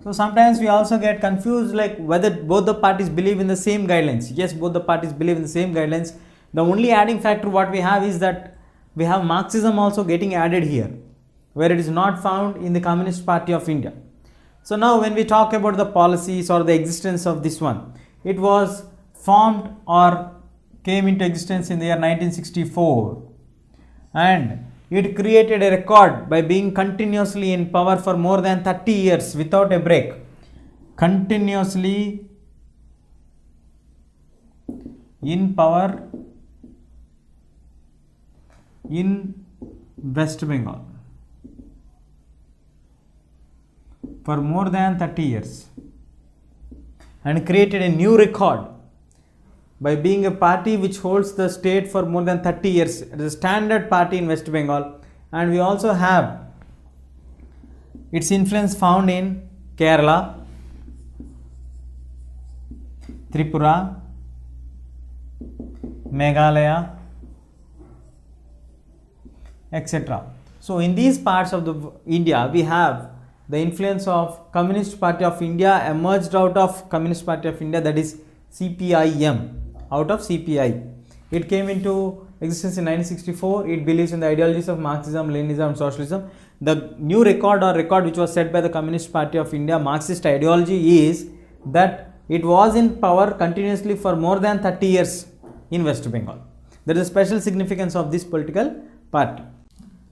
So sometimes we also get confused like whether both the parties believe in the same guidelines. Yes, both the parties believe in the same guidelines. The only adding factor what we have is that we have Marxism also getting added here, where it is not found in the Communist Party of India. So now when we talk about the policies or the existence of this one, it was formed or came into existence in the year 1964, and it created a record by being continuously in power for more than 30 years without a break. Continuously in power in West Bengal for more than 30 years, and created a new record by being a party which holds the state for more than 30 years. It is a standard party in West Bengal, and we also have its influence found in Kerala, Tripura, Meghalaya, etc. So in these parts of the India, we have the influence of Communist Party of India emerged out of Communist Party of India, that is CPIM, out of CPI. It came into existence in 1964. It believes in the ideologies of Marxism, Leninism and Socialism. The new record which was set by the Communist Party of India, Marxist ideology, is that it was in power continuously for more than 30 years in West Bengal. There is a special significance of this political party.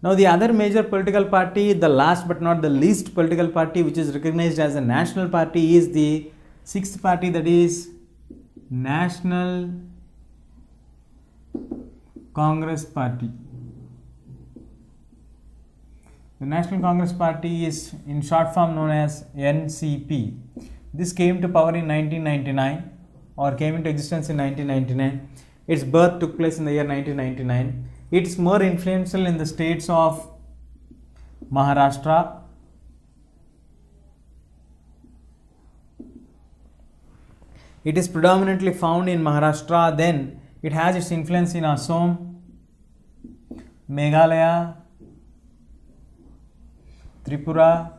Now the other major political party, the last but not the least political party which is recognized as a national party, is the sixth party, that is National Congress Party. The National Congress Party is in short form known as NCP. This came to power in 1999 or came into existence in 1999. Its birth took place in the year 1999. It's more influential in the states of Maharashtra, it is predominantly found in Maharashtra, then it has its influence in Assam, Meghalaya, Tripura,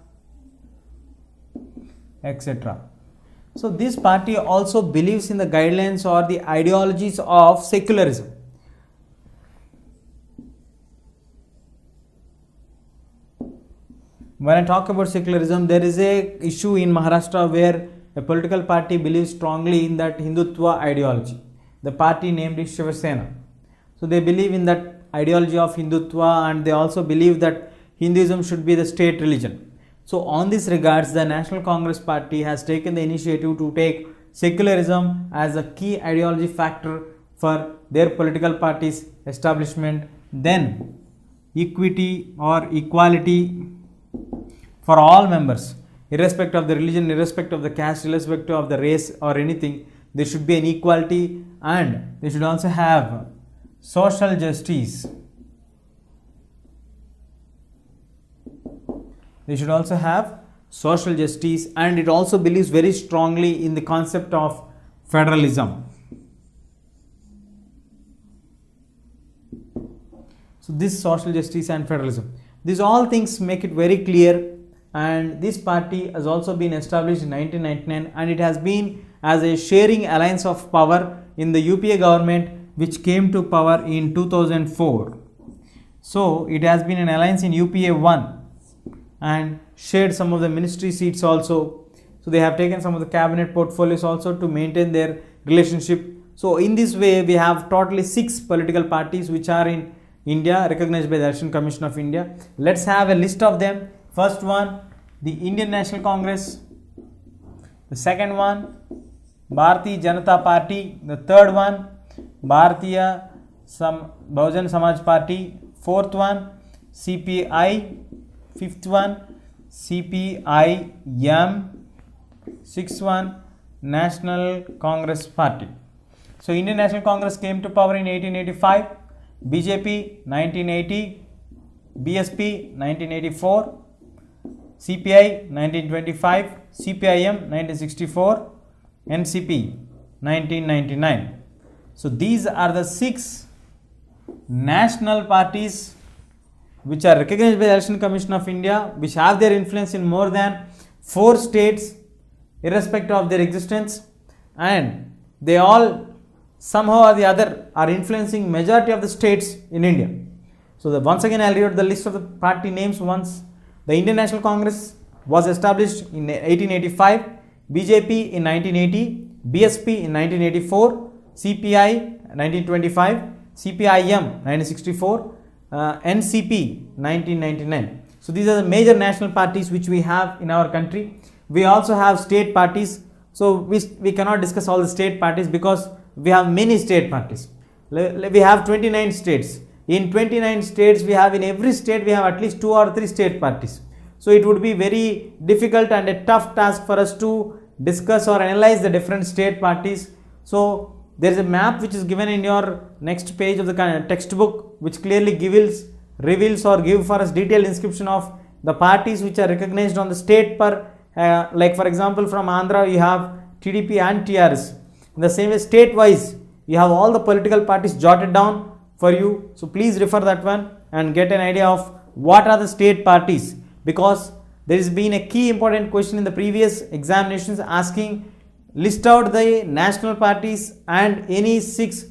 etc. So this party also believes in the guidelines or the ideologies of secularism. When I talk about secularism, there is a issue in Maharashtra where a political party believes strongly in that Hindutva ideology. The party named is Shiva Sena. So they believe in that ideology of Hindutva, and they also believe that Hinduism should be the state religion. So on this regards, the National Congress Party has taken the initiative to take secularism as a key ideology factor for their political party's establishment. Then equity or equality for all members, irrespective of the religion, irrespective of the caste, irrespective of the race or anything, there should be an equality, and they should also have social justice. They should also have social justice, and it also believes very strongly in the concept of federalism. So this social justice and federalism, these all things make it very clear. And this party has also been established in 1999, and it has been as a sharing alliance of power in the UPA government, which came to power in 2004. So it has been an alliance in UPA 1 and shared some of the ministry seats also. So they have taken some of the cabinet portfolios also to maintain their relationship. So in this way, we have totally 6 political parties which are in India, recognized by the Election Commission of India. Let's have a list of them. First one, the Indian National Congress. The second one, Bharatiya Janata Party. The third one, Bharatiya Bahujan Samaj Party. Fourth one, CPI. Fifth one, CPIM. Sixth one, National Congress Party. So Indian National Congress came to power in 1885, BJP 1980, BSP 1984, CPI 1925, CPIM 1964, NCP 1999. So these are the 6 national parties which are recognized by the Election Commission of India, which have their influence in more than 4 states irrespective of their existence, and they all somehow or the other are influencing majority of the states in India. So once again I will read out the list of the party names once. The Indian National Congress was established in 1885, BJP in 1980, BSP in 1984, CPI 1925, CPIM 1964, NCP 1999. So these are the major national parties which we have in our country. We also have state parties. So we cannot discuss all the state parties because we have many state parties. We have 29 states. In 29 states, we have in every state we have at least 2 or 3 state parties. So it would be very difficult and a tough task for us to discuss or analyze the different state parties. So there is a map which is given in your next page of the textbook, which clearly reveals or give for us detailed description of the parties which are recognized on the state per like for example from Andhra you have TDP and TRS. In the same way state wise you have all the political parties jotted down for you. So please refer that one and get an idea of what are the state parties, because there has been a key important question in the previous examinations asking list out the national parties and any 6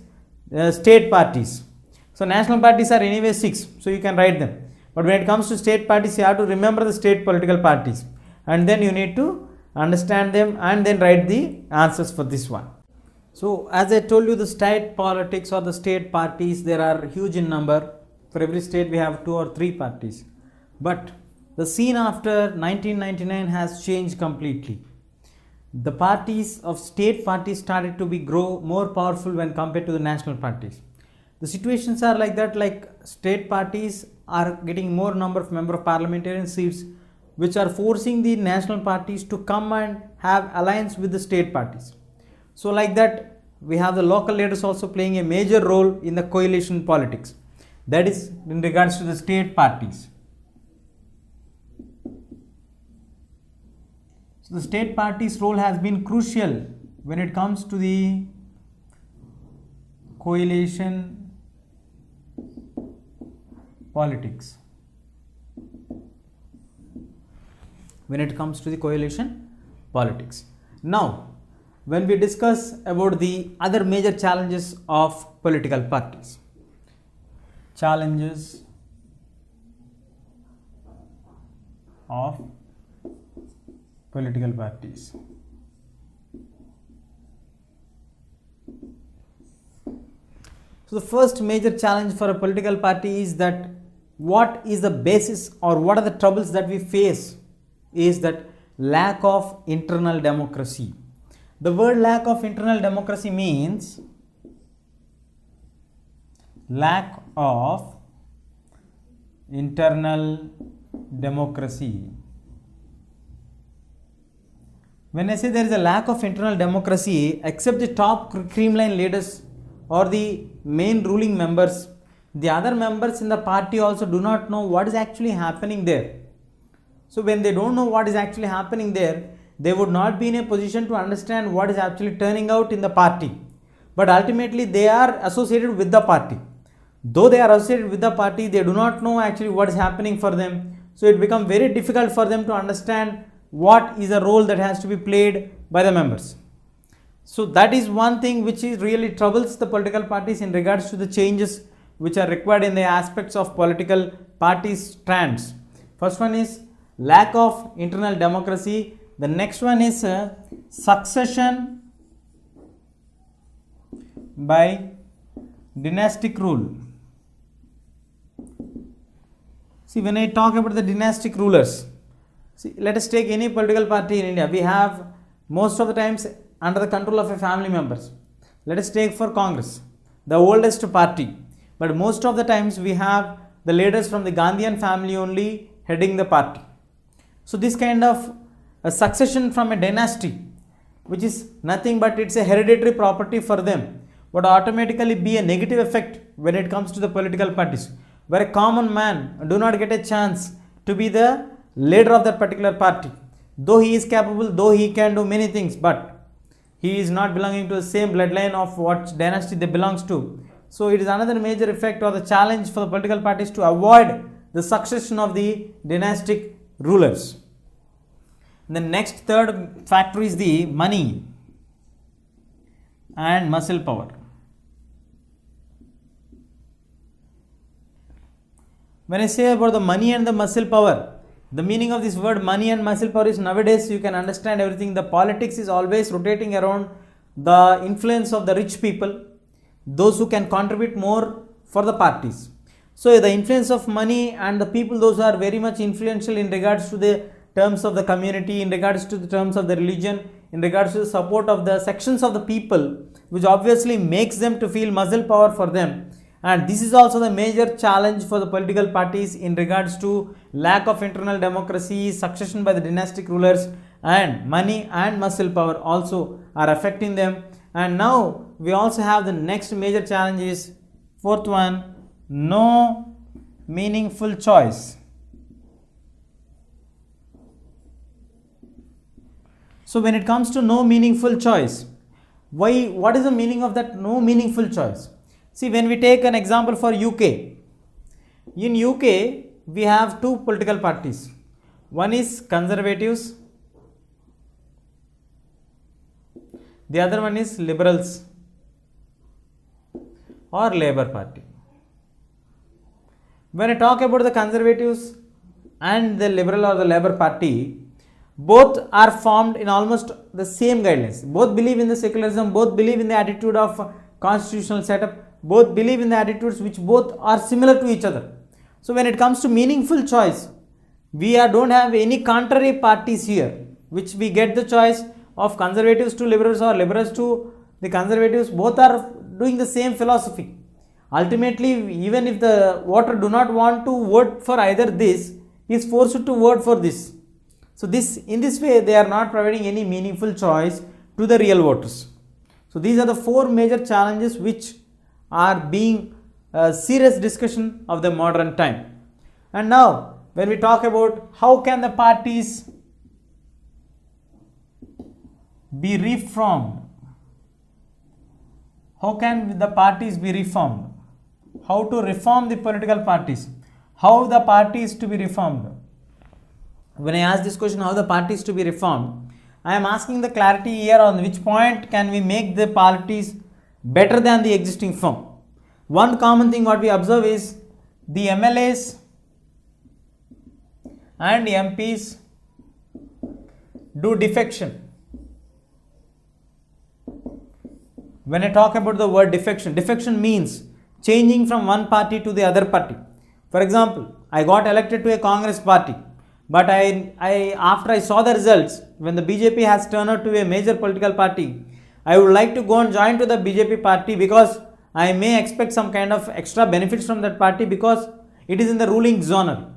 state parties. So national parties are anyway 6, so you can write them. But when it comes to state parties, you have to remember the state political parties and then you need to understand them and then write the answers for this one. So as I told you, the state politics or the state parties, there are huge in number. For every state we have 2 or 3 parties. But the scene after 1999 has changed completely. The parties of state parties started to grow more powerful when compared to the national parties. The situations are like that, like state parties are getting more number of member of parliamentarian seats, which are forcing the national parties to come and have alliance with the state parties. So like that, we have the local leaders also playing a major role in the coalition politics. That is in regards to the state parties. So the state parties' role has been crucial when it comes to the coalition politics. When it comes to the coalition politics. Now, when we discuss about the other major challenges of political parties. Challenges of political parties. So the first major challenge for a political party is that what is the basis or what are the troubles that we face is that lack of internal democracy. The word lack of internal democracy means lack of internal democracy. When I say there is a lack of internal democracy, except the top creamline leaders or the main ruling members, the other members in the party also do not know what is actually happening there. So when they don't know what is actually happening there, they would not be in a position to understand what is actually turning out in the party. But ultimately they are associated with the party. Though they are associated with the party, they do not know actually what is happening for them. So it becomes very difficult for them to understand what is the role that has to be played by the members. So that is one thing which is really troubles the political parties in regards to the changes which are required in the aspects of political parties strands. First one is lack of internal democracy. The next one is succession by dynastic rule. See, when I talk about the dynastic rulers, see, let us take any political party in India. We have most of the times under the control of a family members. Let us take for Congress, the oldest party. But most of the times we have the leaders from the Gandhian family only heading the party. So this kind of a succession from a dynasty, which is nothing but it's a hereditary property for them, would automatically be a negative effect when it comes to the political parties, where a common man do not get a chance to be the leader of that particular party. Though he is capable, though he can do many things, but he is not belonging to the same bloodline of what dynasty they belongs to. So it is another major effect or the challenge for the political parties to avoid the succession of the dynastic rulers. The next third factor is the money and muscle power. When I say about the money and the muscle power, the meaning of this word money and muscle power is nowadays you can understand everything. The politics is always rotating around the influence of the rich people, those who can contribute more for the parties. So the influence of money and the people, those who are very much influential in regards to the terms of the community, in regards to the terms of the religion, in regards to the support of the sections of the people, which obviously makes them to feel muscle power for them. And this is also the major challenge for the political parties in regards to lack of internal democracy, succession by the dynastic rulers, and money and muscle power also are affecting them. And now we also have the next major challenge is fourth one, no meaningful choice. So when it comes to no meaningful choice, what is the meaning of that no meaningful choice? See, when we take an example for UK, in UK we have two political parties. One is Conservatives, the other one is Liberals or Labour Party. When I talk about the Conservatives and the Liberal or the Labour Party, both are formed in almost the same guidelines. Both believe in the secularism, both believe in the attitude of constitutional setup, both believe in the attitudes which both are similar to each other. So when it comes to meaningful choice, we don't have any contrary parties here, which we get the choice of Conservatives to Liberals or Liberals to the Conservatives. Both are doing the same philosophy. Ultimately, even if the voter do not want to vote for either this, he is forced to vote for this. So in this way, they are not providing any meaningful choice to the real voters. So these are the four major challenges which are being a serious discussion of the modern time. And now, when we talk about how can the parties be reformed, how can the parties be reformed, how to reform the political parties, how the parties to be reformed. When I ask this question, how the parties to be reformed, I am asking the clarity here on which point can we make the parties better than the existing form. One common thing what we observe is the MLAs and MPs do defection. When I talk about the word defection, defection means changing from one party to the other party. For example, I got elected to a Congress party, but after I saw the results, when the BJP has turned out to a major political party, I would like to go and join to the BJP party because I may expect some kind of extra benefits from that party because it is in the ruling zonal.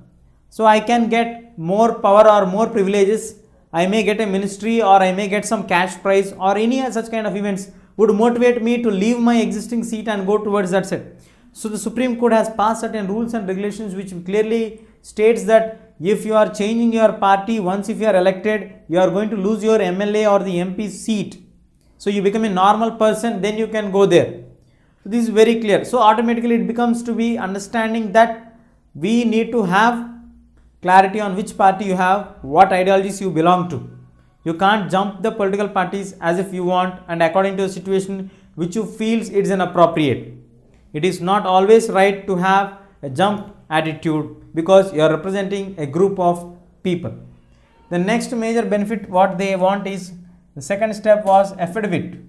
So I can get more power or more privileges. I may get a ministry or I may get some cash prize or any such kind of events would motivate me to leave my existing seat and go towards that set. So the Supreme Court has passed certain rules and regulations which clearly states that if you are changing your party, once if you are elected, you are going to lose your MLA or the MP seat. So you become a normal person, then you can go there. So this is very clear. So automatically it becomes to be understanding that we need to have clarity on which party you have, what ideologies you belong to. You can't jump the political parties as if you want and according to the situation which you feel it is inappropriate. It is not always right to have a jump attitude because you are representing a group of people. The next major benefit what they want is, the second step was affidavit.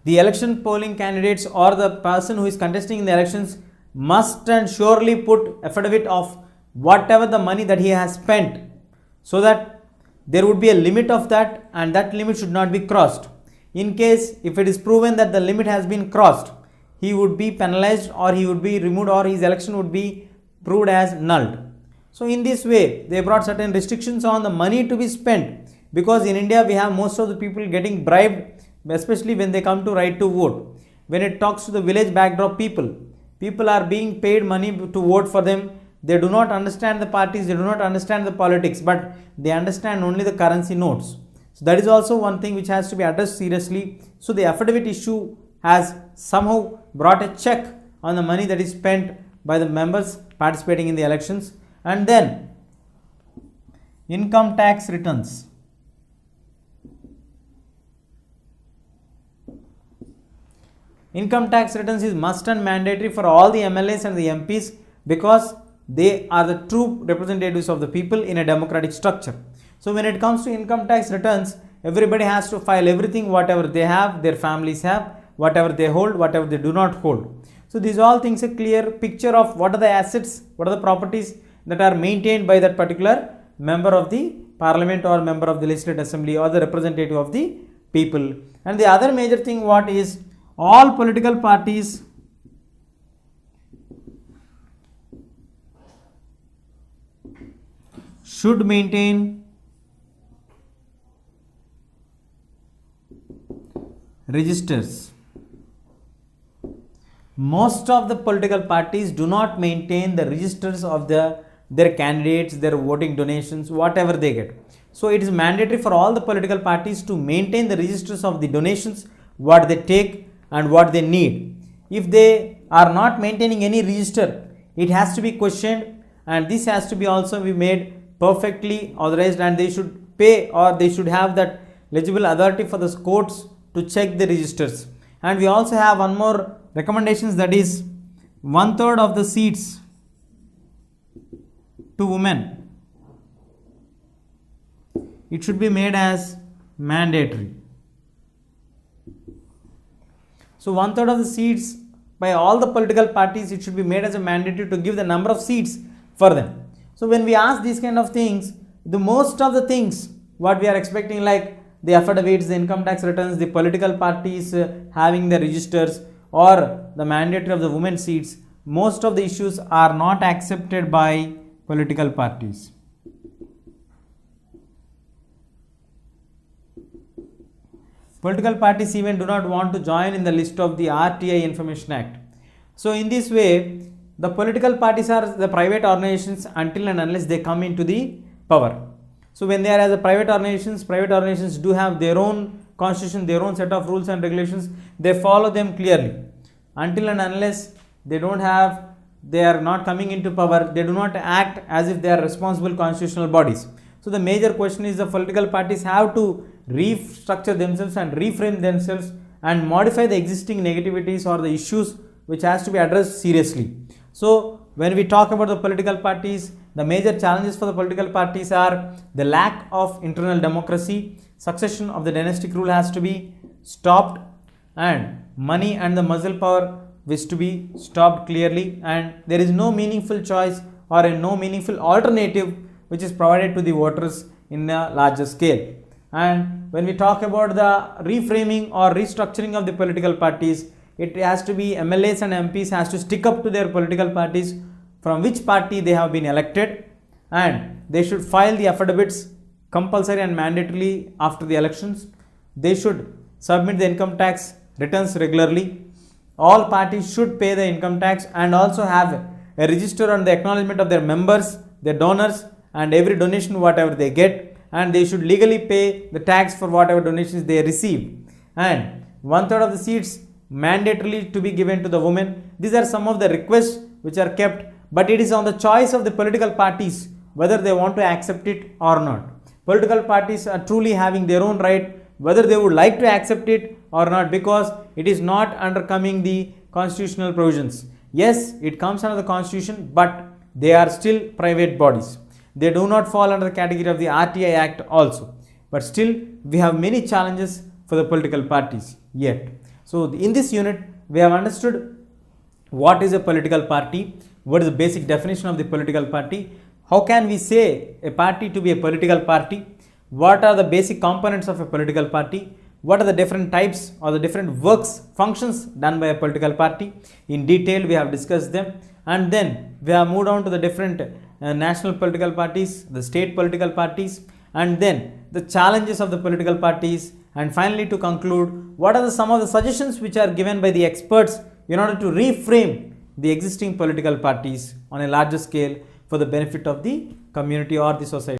The election polling candidates or the person who is contesting in the elections must and surely put affidavit of whatever the money that he has spent, so that there would be a limit of that and that limit should not be crossed. In case if it is proven that the limit has been crossed, he would be penalized or he would be removed or his election would be proved as nulled. So in this way they brought certain restrictions on the money to be spent, because in India we have most of the people getting bribed, especially when they come to right to vote. When it talks to the village backdrop people are being paid money to vote for them. They do not understand the parties, they do not understand the politics, but they understand only the currency notes. So that is also one thing which has to be addressed seriously. So the affidavit issue has somehow brought a check on the money that is spent by the members participating in the elections. And then income tax returns. Income tax returns is must and mandatory for all the MLAs and the MPs because they are the true representatives of the people in a democratic structure. So when it comes to income tax returns, everybody has to file everything, whatever they have, their families have, whatever they hold, whatever they do not hold. So these all things a clear picture of what are the assets, what are the properties that are maintained by that particular member of the parliament or member of the legislative assembly or the representative of the people. And the other major thing what is, all political parties should maintain registers. Most of the political parties do not maintain the registers of their candidates, their voting donations, whatever they get. So it is mandatory for all the political parties to maintain the registers of the donations, what they take and what they need. If they are not maintaining any register, it has to be questioned, and this has to be also be made perfectly authorized, and they should pay or they should have that legible authority for the courts to check the registers. And we also have one more recommendations, that is 1/3 of the seats to women. It should be made as mandatory. So 1/3 of the seats by all the political parties, it should be made as a mandatory to give the number of seats for them. So when we ask these kind of things, the most of the things what we are expecting, like the affidavits, the income tax returns, the political parties having the registers, or the mandatory of the women seats, most of the issues are not accepted by political parties. Political parties even do not want to join in the list of the RTI Information Act. So in this way, the political parties are the private organizations until and unless they come into the power. So when they are as a private organizations do have their own constitution, their own set of rules and regulations. They follow them clearly. Until and unless they are not coming into power, they do not act as if they are responsible constitutional bodies. So the major question is, the political parties have to restructure themselves and reframe themselves and modify the existing negativities or the issues which has to be addressed seriously. So when we talk about the political parties, the major challenges for the political parties are the lack of internal democracy, succession of the dynastic rule has to be stopped, and money and the muscle power is to be stopped clearly, and there is no meaningful choice or no meaningful alternative which is provided to the voters in a larger scale. And when we talk about the reframing or restructuring of the political parties, it has to be MLAs and MPs has to stick up to their political parties from which party they have been elected, and they should file the affidavits compulsory and mandatorily after the elections. They should submit the income tax returns regularly. All parties should pay the income tax and also have a register on the acknowledgement of their members, their donors, and every donation whatever they get, and they should legally pay the tax for whatever donations they receive. And 1/3 of the seats mandatorily to be given to the women. These are some of the requests which are kept, but it is on the choice of the political parties whether they want to accept it or not. Political parties are truly having their own right whether they would like to accept it or not, because it is not under coming the constitutional provisions. Yes, it comes under the constitution, but they are still private bodies. They do not fall under the category of the RTI Act also. But still, we have many challenges for the political parties yet. So in this unit, we have understood what is a political party, what is the basic definition of the political party, how can we say a party to be a political party, what are the basic components of a political party, what are the different types or the different works, functions done by a political party. In detail, we have discussed them, and then we have moved on to the different national political parties, the state political parties, and then the challenges of the political parties, and finally to conclude, what are some of the suggestions which are given by the experts in order to reframe the existing political parties on a larger scale for the benefit of the community or the society.